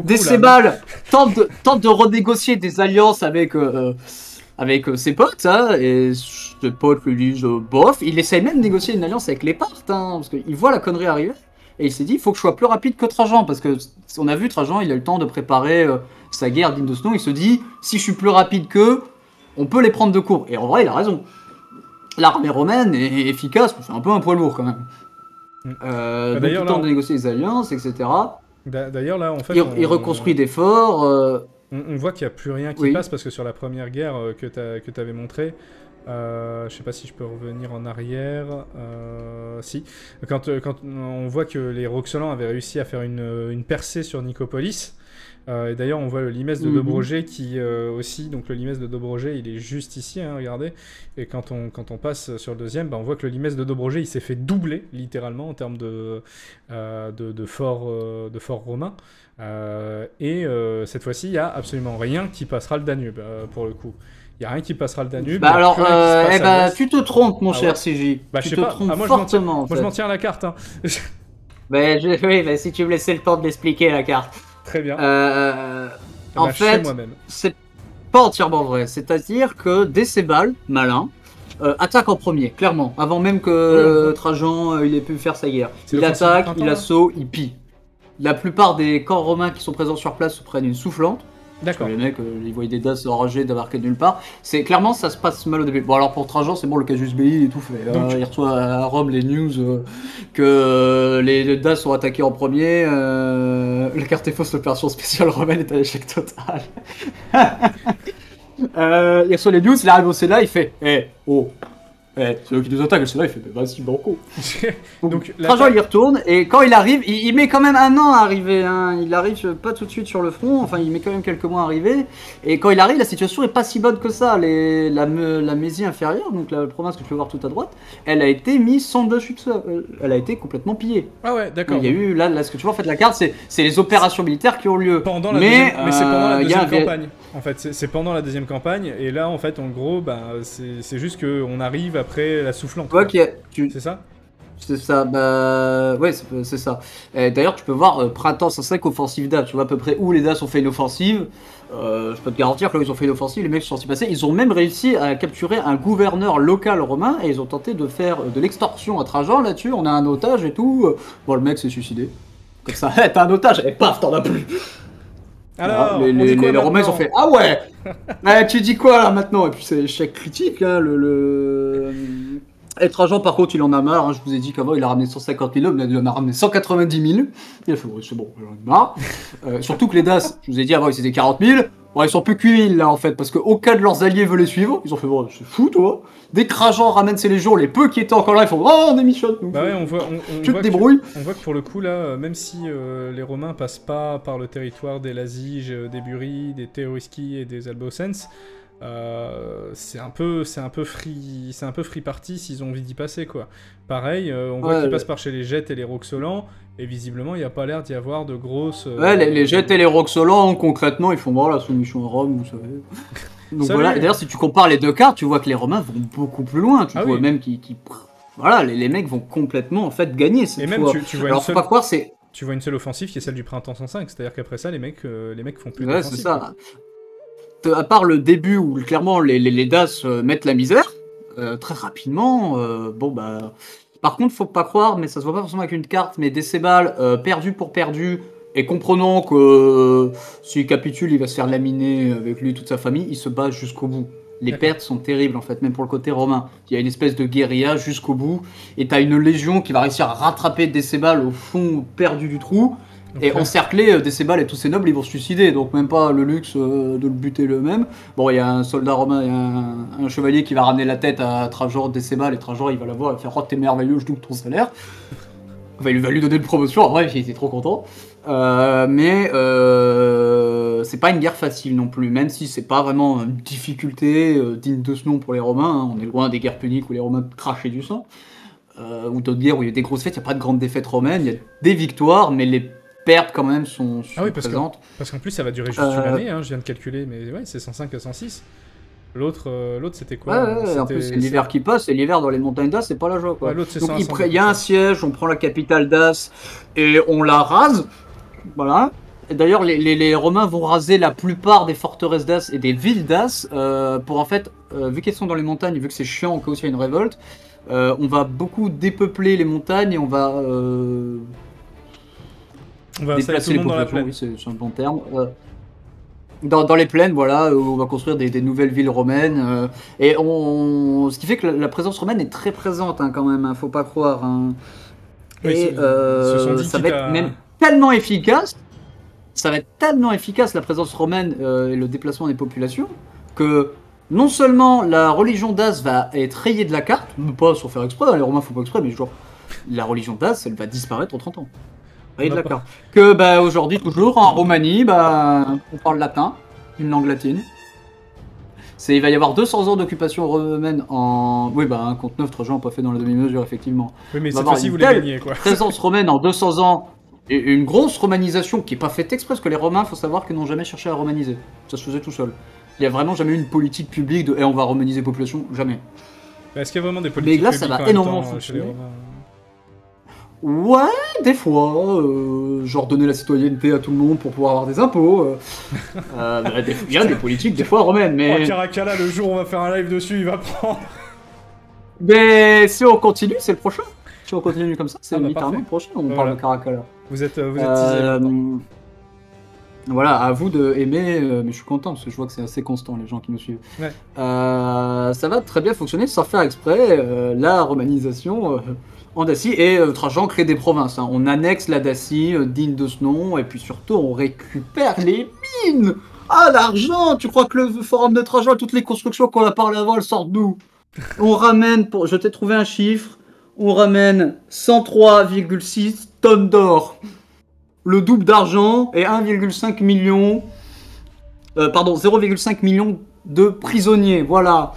Décébal tente de renégocier des alliances avec ses potes, hein, et ses potes lui disent bof. Il essaie même de négocier une alliance avec les Parthes, hein, parce qu'il voit la connerie arriver, et il s'est dit il faut que je sois plus rapide que Trajan, parce que on a vu Trajan, il a eu le temps de préparer sa guerre digne de ce nom. Il se dit si je suis plus rapide qu'eux, on peut les prendre de court. Et en vrai, il a raison. L'armée romaine est efficace, mais c'est un peu un poids lourd quand même. Donc il tente de négocier des alliances, etc. D'ailleurs, là, en fait, il reconstruit des forts. On voit qu'il n'y a plus rien qui passe, parce que sur la première guerre que tu avais montré, je sais pas si je peux revenir en arrière. Si. Quand on voit que les Roxolans avaient réussi à faire une percée sur Nicopolis. Et d'ailleurs, on voit le limès de Dobroget qui aussi. Donc, le limès de Dobroget, il est juste ici, hein, regardez. Et quand on passe sur le deuxième, on voit que le limès de Dobroget, il s'est fait doubler, littéralement, en termes de forts romains. Et cette fois-ci, il n'y a absolument rien qui passera le Danube, pour le coup. Il n'y a rien qui passera le Danube. Alors, tu te trompes, mon cher CJ. Tu te trompes fortement. Moi, je m'en tiens à la carte. Hein. Oui, si tu me laissais le temps de l'expliquer, la carte. Très bien. En fait, c'est pas entièrement vrai. C'est-à-dire que Décébal, malin, attaque en premier, clairement, avant même que Trajan il ait pu faire sa guerre. Il attaque, il assaut, il pille. La plupart des corps romains qui sont présents sur place se prennent une soufflante. D'accord. Les mecs, ils voient des Daces enragés d'avoir nulle part. C'est clairement, ça se passe mal au début. Bon, alors pour Trajan, c'est bon, le casus belli est tout fait. Il reçoit à Rome les news que les Daces sont attaqués en premier. La carte est fausse, l'opération spéciale romaine est un échec total. Il reçoit les news, il arrive au Sénat, il fait c'est eux qui nous attaquent, c'est là, il fait vas-y, banco. Donc Trajan il y retourne, et quand il arrive, il met quand même un an à arriver, hein. Il arrive pas tout de suite sur le front, enfin il met quand même quelques mois à arriver, et quand il arrive, la situation est pas si bonne que ça. La Mésie inférieure, donc la province que tu peux voir tout à droite, elle a été mise sans dessus de ça, elle a été complètement pillée. Ah ouais, d'accord. Il y a eu, là ce que tu vois en fait la carte, c'est les opérations militaires qui ont lieu. Mais c'est pendant la deuxième campagne. En fait, c'est pendant la deuxième campagne, et là, en fait, en gros, c'est juste qu'on arrive après la soufflante. C'est ça ? C'est ça, ouais, c'est ça. D'ailleurs, tu peux voir printemps 105 offensive DAS, tu vois à peu près où les DAS ont fait une offensive. Je peux te garantir que là, ils ont fait une offensive, les mecs sont sortis passer. Ils ont même réussi à capturer un gouverneur local romain, et ils ont tenté de faire de l'extorsion à Trajan là-dessus. On a un otage et tout. Bon, le mec s'est suicidé. Comme ça, t'as un otage, et paf, t'en as plus. Alors, les Romains ils ont fait ah ouais. Tu dis quoi là maintenant? Et puis c'est l'échec critique hein, Et Trajan par contre il en a marre, hein. Je vous ai dit qu'avant il a ramené 150 000 hommes, il en a ramené 190 000. Il a fait c'est bon, j'en ai marre. Surtout que les Daces, je vous ai dit avant ils étaient 40 000. Bon, ils sont plus que 8 000 là en fait, parce qu'aucun de leurs alliés veut les suivre. Ils ont fait bon, c'est fou toi. Dès que Trajan ramène ses légions, les peu qui étaient encore là, ils font oh on est michonne. Bah ouais, on voit que pour le coup là, même si les Romains passent pas par le territoire des Laziges, des Buries, des Théorisci et des Albocens, c'est un peu free party s'ils ont envie d'y passer quoi. Pareil, on voit qu'ils passent par chez les Gètes et les Roxolans, et visiblement il n'y a pas l'air d'y avoir de grosses. Les Gètes et les Roxolans concrètement ils font la soumission à Rome, vous savez. Donc voilà, et d'ailleurs si tu compares les deux cartes, tu vois que les Romains vont beaucoup plus loin, tu vois même voilà, les mecs vont complètement en fait gagner cette fois. Même tu vois alors faut pas croire tu vois une seule offensive qui est celle du printemps 105, c'est-à-dire qu'après ça les mecs font plus d'offensive. C'est ça. À part le début où clairement les Daces mettent la misère, très rapidement, par contre faut pas croire, mais ça se voit pas forcément avec une carte, mais Décébal perdu pour perdu, et comprenant que s'il capitule il va se faire laminer avec lui et toute sa famille, il se bat jusqu'au bout. Les pertes sont terribles en fait, même pour le côté romain. Il y a une espèce de guérilla jusqu'au bout, et t'as une légion qui va réussir à rattraper Décébal au fond perdu du trou, et encercler Décébal et tous ses nobles, ils vont se suicider, donc même pas le luxe de le buter eux-mêmes. Bon, il y a un soldat romain, il y a un chevalier qui va ramener la tête à Trajan Décébal, et Trajan il va la voir, il va faire « Oh t'es merveilleux, je double ton salaire ». Enfin, il va lui donner une promotion, en vrai il était trop content. Mais c'est pas une guerre facile non plus, même si c'est pas vraiment une difficulté digne de ce nom pour les Romains, hein. On est loin des guerres puniques où les Romains crachaient du sang, ou d'autres guerres où il y a des grosses fêtes, il n'y a pas de grandes défaites romaines, il y a des victoires, mais les pertes quand même sont présentes. Parce qu'en plus ça va durer juste une année, hein, je viens de calculer, mais ouais, c'est 105 à 106. L'autre, c'était quoi? Ouais, en plus, c'est l'hiver qui passe, et l'hiver dans les montagnes d'As, c'est pas la joie, quoi. Ouais, l'autre, donc, il y a un siège, on prend la capitale d'As, et on la rase. Voilà. D'ailleurs, les Romains vont raser la plupart des forteresses d'As et des villes d'As pour en fait, vu qu'elles sont dans les montagnes, vu que c'est chiant au cas où il y a une révolte, on va beaucoup dépeupler les montagnes et on va déplacer les populations. Oui, c'est un bon terme. Dans les plaines, voilà, où on va construire des nouvelles villes romaines. Ce qui fait que la présence romaine est très présente hein, quand même, hein, faut pas croire. Hein. Oui, et ça va être même tellement efficace. Ça va être tellement efficace la présence romaine et le déplacement des populations que non seulement la religion d'As va être rayée de la carte, pas sans faire exprès, hein, les Romains font pas exprès, mais genre la religion d'As elle va disparaître en 30 ans. Rayée de la carte. Que aujourd'hui toujours en Roumanie, on parle latin, une langue latine. Il va y avoir 200 ans d'occupation romaine en... Oui, contre 9, Trajan n'a pas fait dans la demi-mesure, effectivement. Oui, mais cette fois-ci, vous les gagnez, quoi. Présence romaine en 200 ans. Et une grosse romanisation qui n'est pas faite exprès, parce que les Romains, il faut savoir qu'ils n'ont jamais cherché à romaniser. Ça se faisait tout seul. Il n'y a vraiment jamais eu une politique publique de on va romaniser la population, jamais. Est-ce qu'il y a vraiment des politiques publiques ça va énormément fonctionner. Ouais, des fois, genre donner la citoyenneté à tout le monde pour pouvoir avoir des impôts. Il y a des politiques, des fois romaines, mais... Oh, Caracalla, le jour où on va faire un live dessus, il va prendre... Mais si on continue, c'est le prochain. Si on continue comme ça, c'est littéralement le prochain, on parle de Caracalla. Vous êtes teasé. Voilà, à vous de aimer, mais je suis content parce que je vois que c'est assez constant les gens qui nous suivent. Ouais. Ça va très bien fonctionner sans faire exprès, la romanisation en Dacie, et Trajan crée des provinces. Hein. On annexe la Dacie, digne de ce nom, et puis surtout on récupère les mines. Ah, l'argent! Tu crois que le forum de Trajan, toutes les constructions qu'on a parlé avant, elles sortent d'où? On ramène, je t'ai trouvé un chiffre, on ramène 103,6 tonnes d'or. Le double d'argent et 1,5 million... 0,5 million de prisonniers, voilà.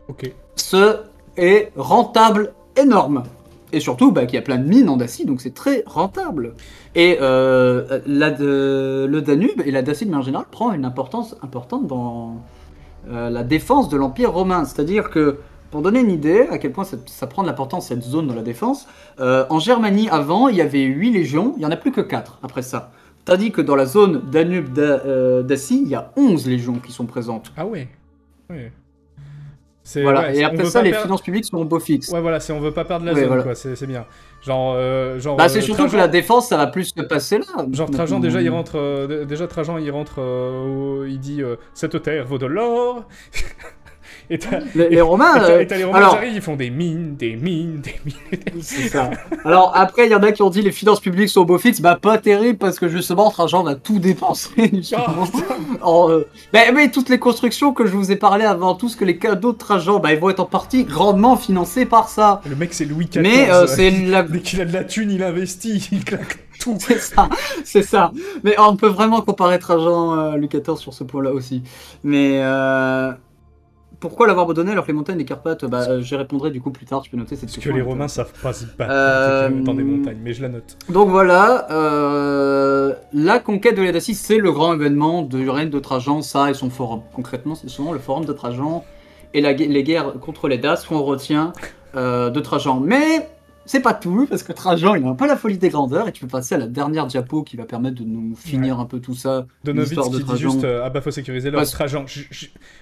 Ok. Ce est rentable énorme. Et surtout, qu'il y a plein de mines en Dacie, donc c'est très rentable. Et le Danube et la Dacie de manière générale prend une importance importante dans la défense de l'Empire romain. C'est-à-dire que, pour donner une idée à quel point ça prend de l'importance cette zone dans la défense, en Germanie avant, il y avait 8 légions, il n'y en a plus que 4 après ça. Tandis que dans la zone Danube-Dacie, il y a 11 légions qui sont présentes. Ah ouais. Voilà, ouais, et après ça, les finances publiques sont au beau fixe. Ouais, voilà, on veut pas perdre la zone, voilà. Quoi, c'est bien. C'est surtout que la défense, ça va plus se passer là. Genre Trajan, déjà, il rentre, il dit cette terre vaut de l'or. Et les Romains, les Romains arrivent, ils font des mines. C'est ça. Alors après, il y en a qui ont dit les finances publiques sont au beau fixe. Pas terrible parce que justement, Trajan va tout dépenser. Mais toutes les constructions que je vous ai parlé avant, tout ce que les cadeaux de Trajan, ils vont être en partie grandement financés par ça. Le mec, c'est Louis XIV. Mais dès qu'il a de la thune, il investit, il claque tout. C'est ça. Mais on peut vraiment comparer Trajan Louis XIV sur ce point-là aussi. Mais pourquoi l'avoir abandonné alors que les montagnes des Carpates, j'y répondrai du coup plus tard, tu peux noter cette question. Parce que les Romains savent pas se battre dans des montagnes, mais je la note. Donc voilà, la conquête de la Dacie, c'est le grand événement du règne de Trajan, ça et son forum. Concrètement, c'est souvent le forum de Trajan et les guerres contre les Daces qu'on retient de Trajan. Mais c'est pas tout, parce que Trajan, il a un peu la folie des grandeurs, et tu peux passer à la dernière diapo qui va permettre de nous finir un peu tout ça. Donovitz qui dit juste, faut sécuriser leur Trajan.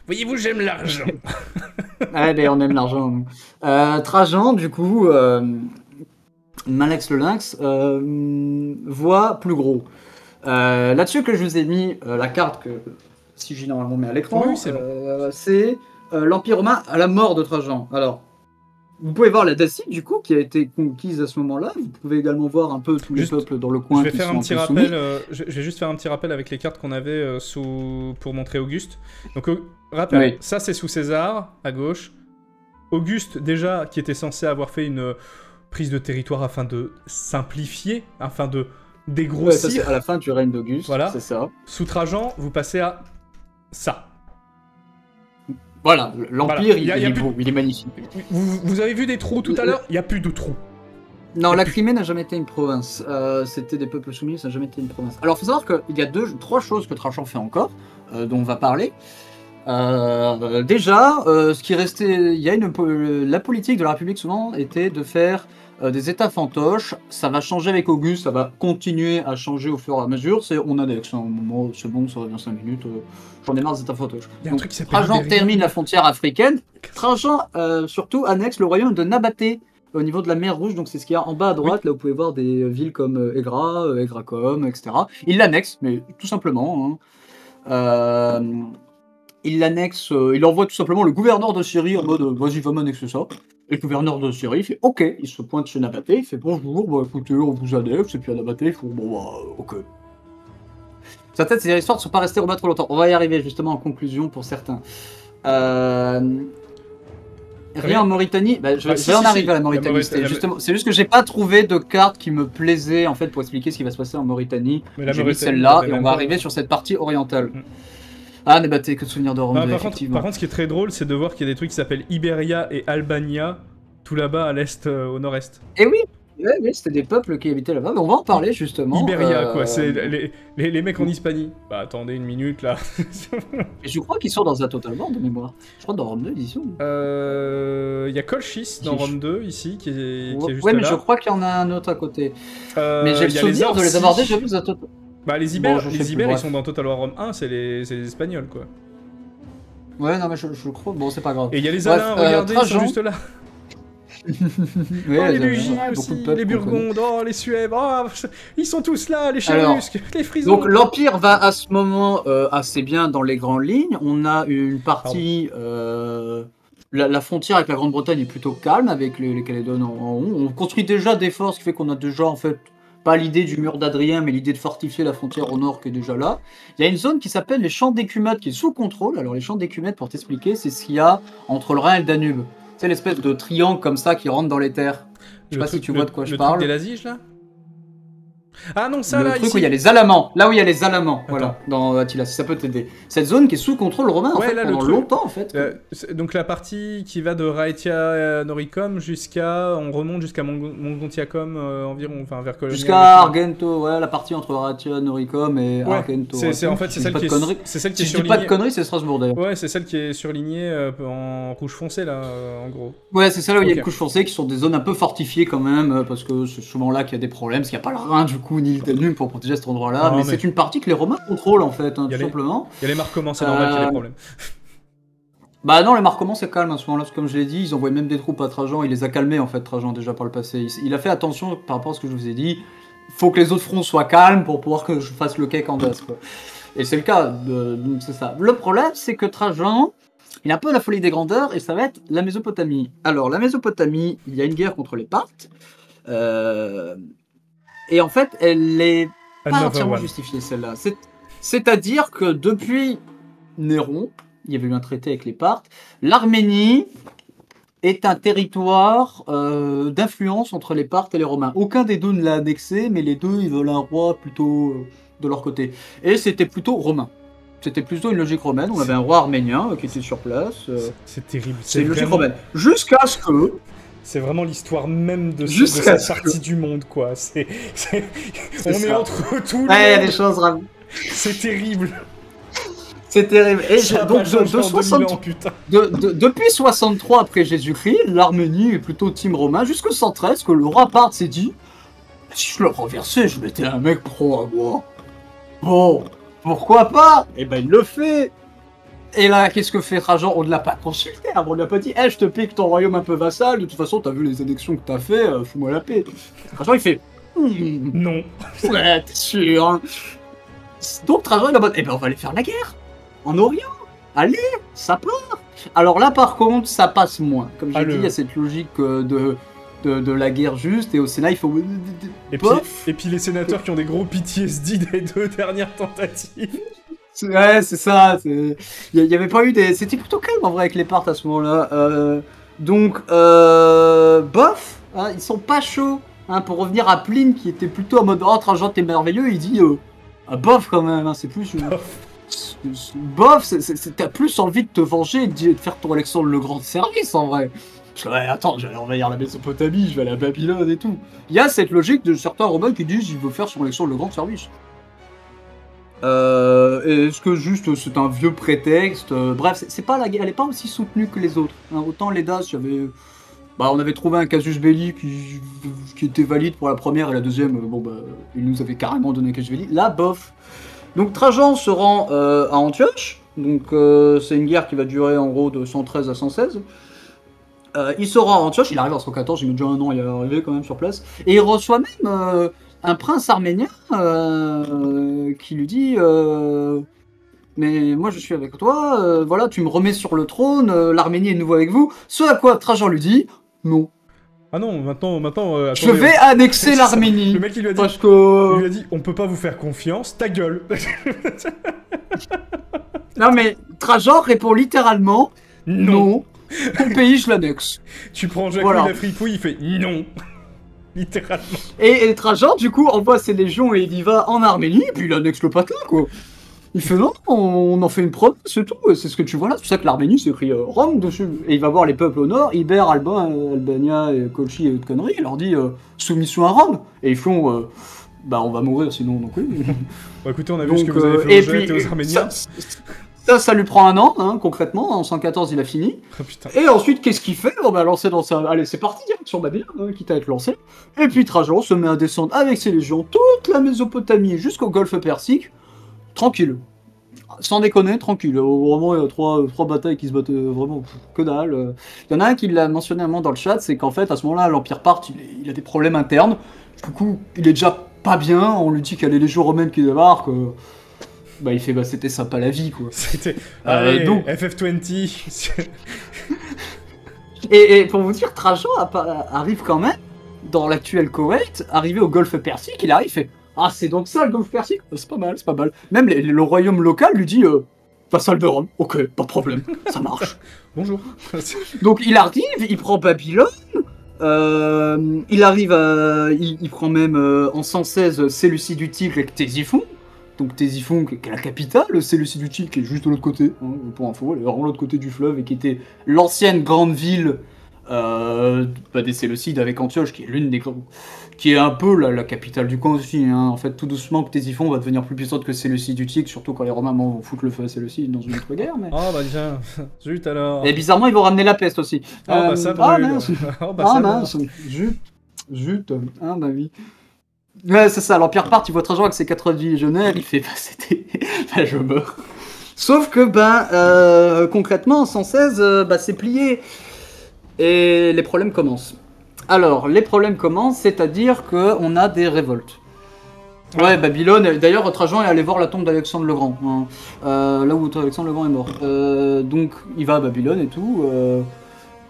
Voyez-vous, j'aime l'argent. On aime l'argent. Trajan, du coup, Malex le Lynx, voit plus gros. Là-dessus que je vous ai mis la carte que, si j'ai normalement mis à l'écran, oui, c'est l'Empire romain à la mort de Trajan. Alors, vous pouvez voir la Dacie, du coup, qui a été conquise à ce moment-là. Vous pouvez également voir un peu tous les peuples dans le coin. Je vais juste faire un petit rappel avec les cartes qu'on avait pour montrer Auguste. Donc, rappel, ça c'est sous César, à gauche. Auguste, déjà, qui était censé avoir fait une prise de territoire afin de simplifier, afin de dégrossir. Ça, c'est à la fin du règne d'Auguste, voilà. C'est ça. Sous Trajan, vous passez à ça. Voilà, l'Empire, il est beau, il est magnifique. Vous avez vu des trous tout à l'heure? Il n'y a plus de trous. Non, la Crimée n'a jamais été une province. C'était des peuples soumis, ça n'a jamais été une province. Alors, il faut savoir qu'il y a 3 choses que Trajan fait encore, dont on va parler. Déjà, ce qui restait, il y a la politique de la République souvent était de faire des États fantoches. Ça va changer avec Auguste, ça va continuer à changer au fur et à mesure. On annexe, hein, au moment, c'est bon, ça va dans 5 minutes. J'en ai marre des États fantoches. Donc, Trajan termine la frontière africaine. Trajan surtout annexe le royaume de Nabaté au niveau de la mer Rouge. Donc c'est ce qu'il y a en bas à droite. Là, vous pouvez voir des villes comme Egra, Egracom, etc. Il l'annexe, mais tout simplement. Hein. Il l'annexe, il envoie tout simplement le gouverneur de Syrie en mode vas-y, va m'annexer ça. Et le gouverneur de Syrie fait ok, il se pointe chez Nabaté, il fait bonjour, bah écoutez, on vous annexe, et puis à Nabaté, il fait bon bah ok. Sa tête, ces histoires ne sont pas restées trop longtemps. On va y arriver justement en conclusion pour certains. Rien en Mauritanie, bah, je vais en arriver à la Mauritanie. C'est juste que j'ai pas trouvé de carte qui me plaisait en fait pour expliquer ce qui va se passer en Mauritanie. J'ai mis celle-là et on va arriver sur cette partie orientale. Ah, Nabaté, que de souvenirs de Rome 2, effectivement. Par contre, ce qui est très drôle, c'est de voir qu'il y a des trucs qui s'appellent Iberia et Albania, tout là-bas à l'est, au nord-est. Et oui, c'était des peuples qui habitaient là-bas, mais on va en parler justement. Iberia, quoi, c'est les mecs en Hispanie. Bah attendez une minute là. Et je crois qu'ils sont dans un Total War de mémoire. Je crois dans Rome 2, ils y sont. Il y a Colchis dans Rome 2 ici, qui est juste là. Ouais, mais je crois qu'il y en a un autre à côté. Mais j'ai le souvenir de les avoir déjà vus à Total. Bah les Ibères, ils sont dans Total War Rome 1, c'est les Espagnols quoi. Ouais, non mais je crois, bon c'est pas grave. Et il y a les Alains, regardez, ils sont juste là. Ouais, les Lugis aussi, les Burgondes, oh les Suèves, oh, ils sont tous là, les Chérusques, les Frisons. Donc l'Empire va à ce moment assez bien dans les grandes lignes. On a une partie... La frontière avec la Grande-Bretagne est plutôt calme avec les Calédones en haut. On construit déjà des forces, qui fait qu'on a déjà en fait... Pas l'idée du mur d'Adrien, mais l'idée de fortifier la frontière au nord qui est déjà là. Il y a une zone qui s'appelle les champs d'écumettes qui est sous contrôle. Alors les champs d'écumettes, pour t'expliquer, c'est ce qu'il y a entre le Rhin et le Danube. C'est l'espèce de triangle comme ça qui rentre dans les terres. Je sais pas si tu vois de quoi je parle. Le truc des Laziges là ? Ah non, ça le là, truc ici. où il y a les Alamans, là où il y a les Alamans, voilà, dans Attila, si ça peut t'aider. Cette zone qui est sous contrôle romain en fait, là, pendant longtemps en fait. Donc la partie qui va de Rhaetia Noricum jusqu'à, on remonte jusqu'à Mogontiacum environ, enfin vers Colonia. Jusqu'à Argento, ouais, la partie entre Rhaetia Noricum et Argento. En fait c'est celle qui est surlignée. Si je dis pas de conneries, c'est Strasbourg d'ailleurs. Ouais, c'est celle qui est surlignée en rouge foncé là, en gros. Ouais, c'est celle où il y a une couche foncée qui sont des zones un peu fortifiées quand même, parce que c'est souvent là qu'il y a des problèmes, parce qu'il n'y a pas le Rhin du coup ni le Danube pour protéger cet endroit-là, mais c'est une partie que les Romains contrôlent en fait, tout simplement. Il y a les Marcomanns, c'est normal qu'il y ait des problèmes. Bah non, les Marcomanns c'est calme à ce moment-là, comme je l'ai dit, ils envoient même des troupes à Trajan, il les a calmés en fait, Trajan déjà par le passé. Il a fait attention par rapport à ce que je vous ai dit, faut que les autres fronts soient calmes pour pouvoir que je fasse le cake en das, quoi. Et c'est le cas, donc c'est ça. Le problème c'est que Trajan, il a un peu la folie des grandeurs et ça va être la Mésopotamie. Alors la Mésopotamie, il y a une guerre contre les Parthes, et en fait elle est pas entièrement justifiée celle-là. C'est-à-dire que depuis Néron, il y avait eu un traité avec les Parthes, l'Arménie est un territoire d'influence entre les Parthes et les Romains. Aucun des deux ne l'a annexé, mais les deux ils veulent un roi plutôt de leur côté. Et c'était plutôt romain. C'était plutôt une logique romaine. On avait un roi arménien qui était sur place. C'est terrible. C'est une logique romaine. Jusqu'à ce que... C'est vraiment l'histoire même de cette partie du monde, quoi. On est entre tous les... Ouais, il y a des choses... C'est terrible. C'est terrible. Et depuis 63 après Jésus-Christ, l'Arménie est plutôt team romain, jusqu'au 113, que le roi Parthe s'est dit « Si je le renversais, je mettais un mec pro à moi. Bon, pourquoi pas ?» Et ben il le fait. Et là, qu'est-ce que fait Trajan? On ne l'a pas consulté, on ne l'a pas dit « je te pique ton royaume un peu vassal, de toute façon, t'as vu les annexions que t'as fait, fous-moi la paix. » Trajan, il fait non. Ouais, t'es sûr, hein. Donc Trajan, il est en mode « on va aller faire la guerre. En Orient. Allez, ça part. » Alors là, par contre, ça passe moins. Comme j'ai dit, il y a cette logique de la guerre juste, et au Sénat, il faut... Et puis les sénateurs qui ont des gros PTSD des 2 dernières tentatives. Ouais, c'est ça. Il y avait pas eu des... C'était plutôt calme en vrai avec les Parthes à ce moment-là. Donc, bof, hein, ils sont pas chauds. Hein, pour revenir à Pline qui était plutôt en mode « Oh, Trajan, t'es merveilleux », il dit bof quand même, hein, c'est plus... bof, t'as plus envie de te venger et de faire ton Alexandre le Grand service en vrai. Parce que, ouais, attends, je vais aller envahir la Mésopotamie, je vais aller à Babylone et tout. Il y a cette logique de certains Romains qui disent il veut faire son Alexandre le Grand service. Est-ce que juste c'est un vieux prétexte? Bref, c'est pas la guerre, elle est pas aussi soutenue que les autres. Hein. Autant les Daces, on avait trouvé un casus belli qui était valide pour la première et la deuxième. Bon bah, ils nous avaient carrément donné un casus belli. Là, bof. Donc Trajan se rend à Antioche. Donc c'est une guerre qui va durer en gros de 113 à 116. Il se rend à Antioche, il arrive en 114, il met déjà un an, il est arrivé quand même sur place. Et il reçoit même un prince arménien qui lui dit mais moi je suis avec toi, voilà, tu me remets sur le trône, l'Arménie est de nouveau avec vous. Ce à quoi Trajan lui dit non. Ah non, maintenant je vais annexer l'Arménie. Le mec il lui a dit, il lui a dit on peut pas vous faire confiance, ta gueule. Non mais Trajan répond littéralement non. Ton pays je l'annexe. Tu prends Jacques la fripouille, il fait non. Littéralement. Et Trajan, du coup, envoie ses légions et il y va en Arménie, et puis il annexe le patelin, quoi. Il fait non, on en fait une preuve, c'est tout, c'est ce que tu vois là. C'est pour ça que l'Arménie, c'est écrit Rome dessus. Et il va voir les peuples au nord, Iber, Albania, et Colchi et autres conneries, il leur dit soumission à Rome. Et ils font bah on va mourir sinon, donc oui. Bon, écoutez, on a vu ce que vous avez fait aux Arméniens. Ça lui prend un an, hein, concrètement. En 114, il a fini. Oh, putain. Et ensuite, qu'est-ce qu'il fait? On va lancer dans sa... Allez, c'est parti, hein, sur Babylone, hein, quitte à être lancé. Et puis Trajan se met à descendre avec ses légions toute la Mésopotamie jusqu'au golfe Persique. Tranquille. Sans déconner, tranquille. Vraiment, il y a trois batailles qui se battent vraiment que dalle. Il y en a un qui l'a mentionné un moment dans le chat, c'est qu'en fait, à ce moment-là, l'Empire parthe, il a des problèmes internes. Du coup, il est déjà pas bien. On lui dit qu'il y a les légions romaines qui débarquent. Bah il fait bah c'était sympa la vie quoi. C'était donc FF20. et pour vous dire, Trajan arrive quand même dans l'actuel Koweït, arrivé au golfe Persique, il arrive, il fait ah c'est donc ça le golfe Persique, c'est pas mal, c'est pas mal. Même le royaume local lui dit vassal de Rome, ok, pas de problème, ça marche. Bonjour. Donc il arrive, il prend Babylone. Il arrive à... Il prend même en 116 Séleucie du Tigre avec Ctésiphon. Donc Ctésiphon, qui est la capitale, Séleucie du Tigre, qui est juste de l'autre côté, hein, pour info, elle est vraiment de l'autre côté du fleuve, et qui était l'ancienne grande ville des Séleucides avec Antioche, qui est l'une des qui est un peu la capitale du camp aussi. Hein. En fait, tout doucement, Ctésiphon va devenir plus puissante que Séleucie du Tigre, surtout quand les Romains vont foutre le feu à Séleucide dans une autre guerre. Mais... Oh bah tiens, zut alors. Et bizarrement, ils vont ramener la peste aussi. Oh bah ça brûle. Mince. Mince. Zut. Ah bah oui. Ouais, c'est ça, l'Empire part, il voit Trajan avec ses 90 légionnaires, il fait, bah, c'était... bah, je meurs. Sauf que, concrètement, en 116, c'est plié. Et les problèmes commencent. Alors, les problèmes commencent, c'est-à-dire qu'on a des révoltes. Ouais, Babylone, d'ailleurs, Trajan est allé voir la tombe d'Alexandre le Grand, hein, là où Alexandre le Grand est mort. Donc, il va à Babylone et tout...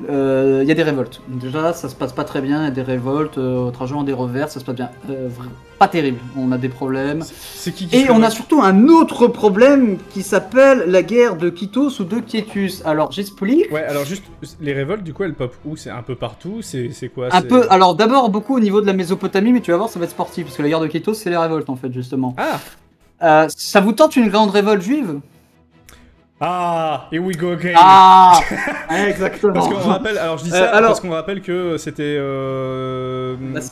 Il y a des révoltes. Déjà, ça se passe pas très bien, il y a des révoltes, Trajan a des revers, ça se passe bien. Pas terrible, on a des problèmes. Et on a surtout un autre problème qui s'appelle la guerre de Kitos ou de Quiétus. Alors, j'explique. Ouais, alors juste, les révoltes, du coup, elles pop où? C'est un peu partout? C'est quoi? Un peu, alors d'abord beaucoup au niveau de la Mésopotamie, mais tu vas voir, ça va être sportif, parce que la guerre de Kitos, c'est les révoltes, en fait, justement. Ah. Ça vous tente une grande révolte juive? Ah, here we go again. Ah, exactement. Parce qu'on rappelle, alors je dis ça parce qu'on rappelle que c'était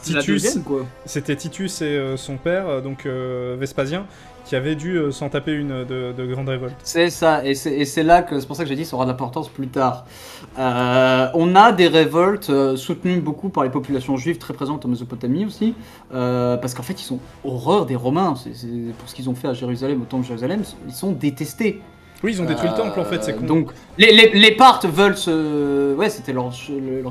Titus, c'était Titus et son père, donc Vespasien, qui avait dû s'en taper une de grande révolte. C'est ça, et c'est là que c'est pour ça que j'ai dit ça aura de l'importance plus tard. On a des révoltes soutenues beaucoup par les populations juives très présentes en Mésopotamie aussi, parce qu'en fait ils sont horreur des Romains. C'est pour ce qu'ils ont fait à Jérusalem, au temple de Jérusalem, ils sont détestés. Oui, ils ont détruit le temple en fait, c'est con. Donc, les Parthes veulent se... Ouais, c'était leur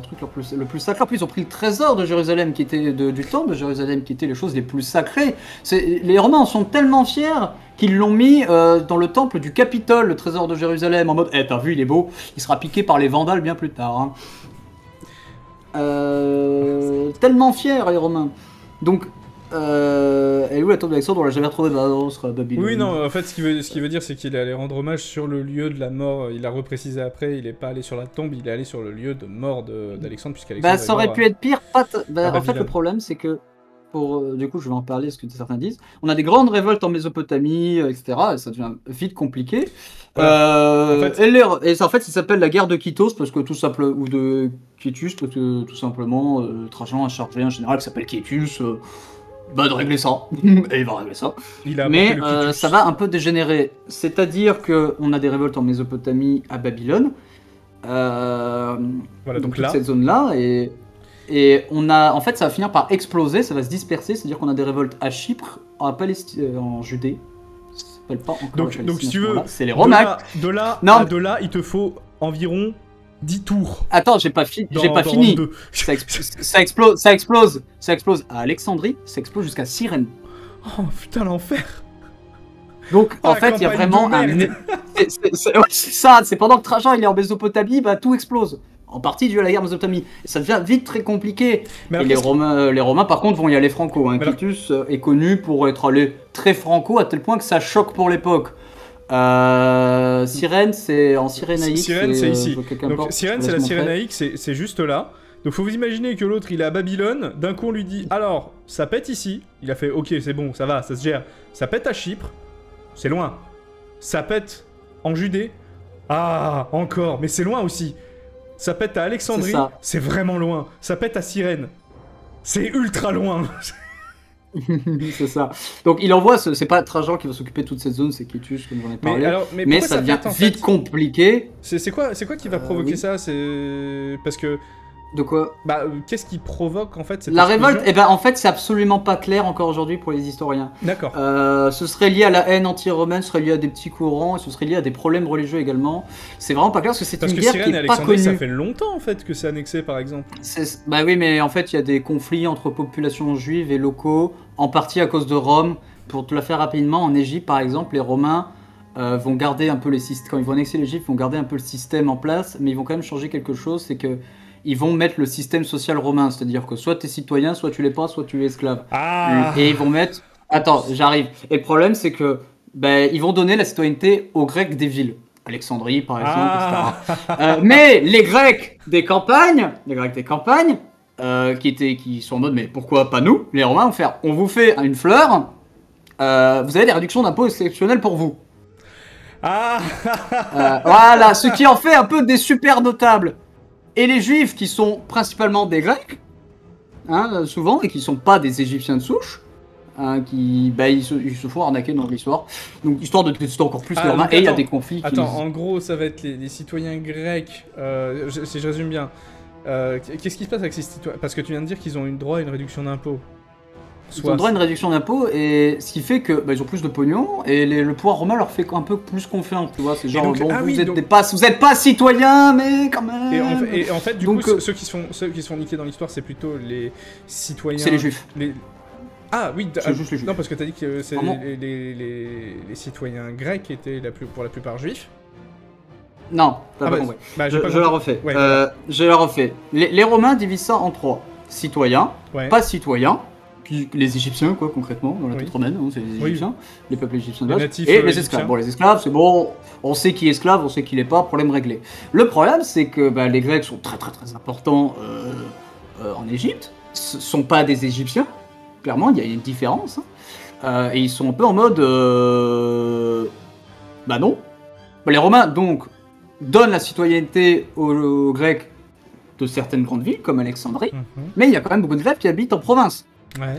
truc le plus sacré. En plus, ils ont pris le trésor de Jérusalem, qui était du temple de Jérusalem, qui était les choses les plus sacrées. Les Romains en sont tellement fiers qu'ils l'ont mis dans le temple du Capitole, le trésor de Jérusalem, en mode « Eh, t'as vu, il est beau, il sera piqué par les Vandales bien plus tard. Hein. » Tellement fiers, les Romains. Donc... elle est où la tombe d'Alexandre? On l'a jamais retrouvée dans Babylone. Oui, non, en fait, ce qu'il veut dire, c'est qu'il est allé rendre hommage sur le lieu de la mort. Il l'a reprécisé après, il est pas allé sur la tombe, il est allé sur le lieu de mort d'Alexandre, puisqu'Alexandre. Ça aurait pu être pire. En fait, le problème, c'est que, du coup, je vais en parler, ce que certains disent. On a des grandes révoltes en Mésopotamie, etc., et ça devient vite compliqué. En fait, ça s'appelle la guerre de Kitos, parce que tout simplement, ou de Quiétus, parce que tout simplement, Trajan a chargé un général qui s'appelle Quiétus. de régler ça. Et il va régler ça. Mais ça va un peu dégénérer. C'est-à-dire qu'on a des révoltes en Mésopotamie, à Babylone. Voilà, donc là. Cette zone-là. Et on a, en fait, ça va finir par exploser, ça va se disperser. C'est-à-dire qu'on a des révoltes à Chypre, en Judée. Ça s'appelle pas encore donc si tu veux, c'est les Romains. De là, il te faut environ 10 tours. Attends, j'ai pas fini. Ça explose à Alexandrie, ça explose jusqu'à Cyrène. Oh putain, l'enfer. Donc en fait, il y a vraiment un... C'est ça, c'est pendant que Trajan il est en Mésopotamie, bah tout explose. En partie dû à la guerre Mésopotamie. Et ça devient vite très compliqué. Et les Romains, par contre, vont y aller franco. Titus est connu pour être allé très franco, à tel point que ça choque pour l'époque. Cyrène, c'est en cyrénaïque. Cyrène, c'est ici. Donc Cyrène, c'est la cyrénaïque, c'est juste là. Donc faut vous imaginer que l'autre, il est à Babylone. D'un coup, on lui dit, alors, ça pète ici. Il a fait, ok, c'est bon, ça va, ça se gère. Ça pète à Chypre. C'est loin. Ça pète en Judée. Ah, encore, mais c'est loin aussi. Ça pète à Alexandrie, c'est vraiment loin. Ça pète à Cyrène, c'est ultra loin. C'est ça. Donc il envoie, c'est pas Trajan qui va s'occuper de toute cette zone, c'est Titus, comme j'en ai parlé. Mais ça devient vite compliqué. C'est quoi qui va provoquer ça? C'est parce que... De quoi? Bah, qu'est-ce qui provoque en fait cette La révolte? Eh ben en fait c'est absolument pas clair encore aujourd'hui pour les historiens. D'accord. Ce serait lié à la haine anti-romaine, ce serait lié à des petits courants, et ce serait lié à des problèmes religieux également. C'est vraiment pas clair parce que c'est une guerre qui est pas connue. Ça fait longtemps en fait que c'est annexé par exemple. Bah oui, mais en fait il y a des conflits entre populations juives et locaux, en partie à cause de Rome. Pour te la faire rapidement, en Égypte par exemple, les Romains vont garder un peu les systèmes. Quand ils vont annexer l'Égypte, ils vont garder un peu le système en place, mais ils vont quand même changer quelque chose, c'est que ils vont mettre le système social romain, c'est-à-dire que soit tu es citoyen, soit tu l'es pas, soit tu es esclave. Et ils vont mettre... Attends, j'arrive. Et le problème, c'est que ils vont donner la citoyenneté aux Grecs des villes. Alexandrie, par exemple, etc. Mais les Grecs des campagnes, qui sont en mode, mais pourquoi pas nous? Les Romains vont faire, on vous fait une fleur, vous avez des réductions d'impôts exceptionnelles pour vous. Voilà, ce qui en fait un peu des super notables. Et les Juifs, qui sont principalement des Grecs, souvent, et qui sont pas des Égyptiens de souche, ils se font arnaquer dans l'histoire. Donc, histoire de tester encore plus les Romains, et il y a des conflits. En gros, ça va être les citoyens grecs, si je résume bien. Qu'est-ce qui se passe avec ces citoyens? Parce que tu viens de dire qu'ils ont eu droit à une réduction d'impôts. Ils ont droit à une réduction d'impôts, et ce qui fait que ils ont plus de pognon, et le pouvoir romain leur fait un peu plus confiance, tu vois. C'est genre, donc, vous êtes pas citoyens, mais quand même. Et en fait, du coup, ceux qui se font niquer dans l'histoire, c'est plutôt les citoyens. C'est les juifs. Ah oui, c'est juste les juifs. Non, parce que t'as dit que les citoyens grecs étaient pour la plupart juifs. Non, t'as pas compris. Je la refais. Ouais, je la refais. Les Romains divisent ça en 3. Citoyens, pas citoyens. Les Égyptiens, quoi, concrètement, dans la tête romaine, c'est les Égyptiens, les peuples égyptiens de base, et les esclaves. Bon, les esclaves, c'est bon, on sait qui est esclave, on sait qui l'est pas, problème réglé. Le problème, c'est que les Grecs sont très très très importants en Égypte, ce sont pas des Égyptiens, clairement, il y a une différence, et ils sont un peu en mode... non. Les Romains, donc, donnent la citoyenneté aux Grecs de certaines grandes villes, comme Alexandrie, mais il y a quand même beaucoup de Grecs qui habitent en province.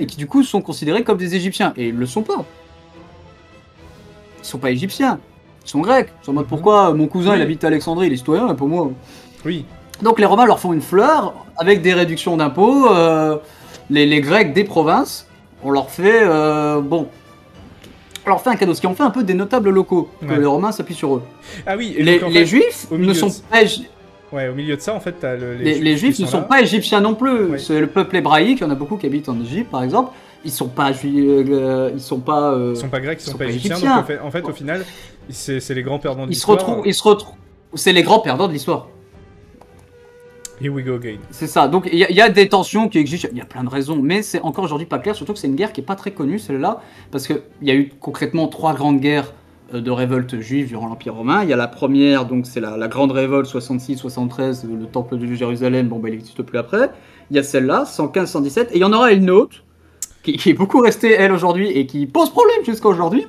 Et qui du coup sont considérés comme des Égyptiens. Et ils le sont pas. Ils sont pas Égyptiens. Ils sont Grecs. Ils sont en mode pourquoi mon cousin il habite à Alexandrie, il est citoyen, et pour moi... Oui. Donc les Romains leur font une fleur, avec des réductions d'impôts. Les Grecs des provinces, on leur fait... on leur fait un cadeau. Ce qui en fait un peu des notables locaux. Que les Romains s'appuient sur eux. Ah oui. Et les Juifs ne sont pas... Ouais, au milieu de ça, en fait, t'as les Juifs ne sont pas égyptiens non plus. Ouais. C'est le peuple hébraïque, il y en a beaucoup qui habitent en Égypte, par exemple. Ils sont pas grecs, ils sont pas égyptiens. Donc en fait, au final, c'est les grands perdants de l'histoire. Ils se retrouvent. C'est les grands perdants de l'histoire. Here we go again. C'est ça. Donc il y a des tensions qui existent. Il y a plein de raisons, mais c'est encore aujourd'hui pas clair. Surtout que c'est une guerre qui est pas très connue, celle-là, parce que il y a eu concrètement 3 grandes guerres de révolte juive durant l'Empire romain. Il y a la première, donc c'est la grande révolte 66-73, le temple de Jérusalem, il n'existe plus après. Il y a celle-là, 115-117, et il y en aura une autre, qui est beaucoup restée, elle, aujourd'hui, et qui pose problème jusqu'à aujourd'hui.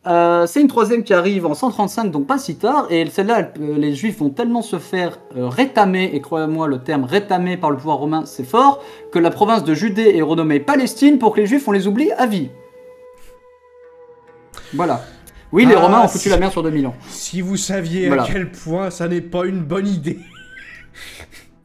C'est une troisième qui arrive en 135, donc pas si tard, et celle-là, les Juifs vont tellement se faire rétamer, et croyez-moi, le terme rétamer par le pouvoir romain, c'est fort, que la province de Judée est renommée Palestine pour que les Juifs, on les oublie à vie. Voilà. Oui, les Romains ont foutu la merde sur 2000 ans. Si vous saviez à quel point ça n'est pas une bonne idée.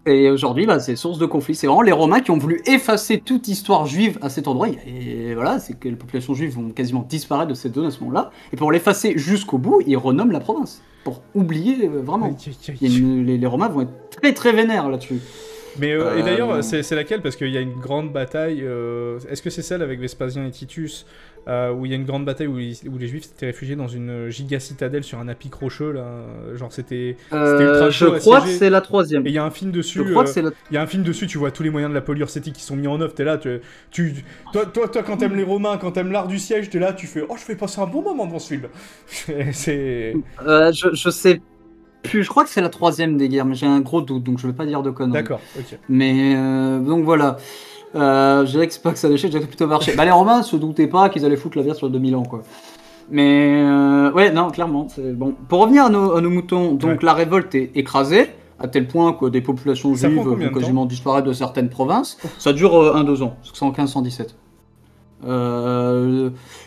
Et aujourd'hui, c'est source de conflit. C'est vraiment les Romains qui ont voulu effacer toute histoire juive à cet endroit. Et voilà, c'est que les populations juives vont quasiment disparaître de cette zone à ce moment-là. Et pour l'effacer jusqu'au bout, ils renomment la province. Pour oublier vraiment. Les Romains vont être très très vénères là-dessus. Mais et d'ailleurs, c'est laquelle? Parce qu'il y a une grande bataille. Est-ce que c'est celle avec Vespasien et Titus où il y a une grande bataille où les Juifs s'étaient réfugiés dans une giga citadelle sur un apic rocheux là, genre c'était ultra chaud. Je crois que c'est la troisième. Et il y a un film dessus. Il y a un film dessus. Tu vois tous les moyens de la polyurcétique qui sont mis en œuvre. T'es là, toi quand t'aimes les Romains, quand t'aimes l'art du siège, t'es là, tu fais je vais passer un bon moment dans ce film. Je sais plus. Je crois que c'est la troisième des guerres, mais j'ai un gros doute, donc je vais pas dire de conneries. D'accord. Ok. Mais donc voilà. Je dirais que c'est pas que ça déchire, je dirais que plutôt marché. Les Romains se doutaient pas qu'ils allaient foutre la merde sur 2000 ans, quoi. Mais ouais, non, clairement, c'est bon. Pour revenir à nos moutons, donc la révolte est écrasée, à tel point que des populations juives vont quasiment disparaître de certaines provinces. Ça dure 1-2 ans, 115-117.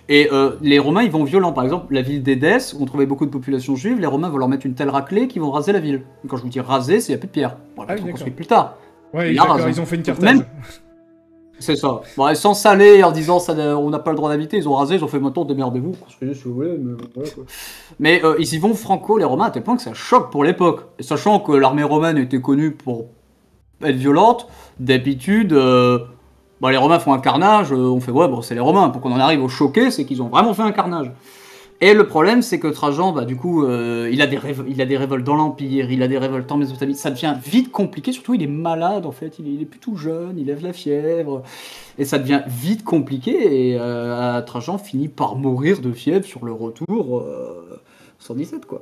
Les Romains, ils vont violents. Par exemple, la ville d'Édesse, où on trouvait beaucoup de populations juives, les Romains vont leur mettre une telle raclée qu'ils vont raser la ville. Et quand je vous dis raser, c'est il n'y a plus de pierre. Bon, ils vont construire plus tard. Ouais, ils ont fait une Carthage. C'est ça. Bon, sans saler, en disant on n'a pas le droit d'habiter, ils ont rasé, ils ont fait maintenant démerdez-vous, construisez si vous voulez, mais voilà quoi. Mais ils y vont franco, les Romains, à tel point que ça choque pour l'époque. Et sachant que l'armée romaine était connue pour être violente, d'habitude, les Romains font un carnage, on fait c'est les Romains. Pour qu'on en arrive au choqué, c'est qu'ils ont vraiment fait un carnage. Et le problème, c'est que Trajan, du coup, il a des révoltes dans l'Empire, il a des révoltes en Mésopotamie. Ça devient vite compliqué, surtout il est malade, en fait. Il est plus tout jeune, il lève la fièvre. Et ça devient vite compliqué. Et Trajan finit par mourir de fièvre sur le retour 117, quoi.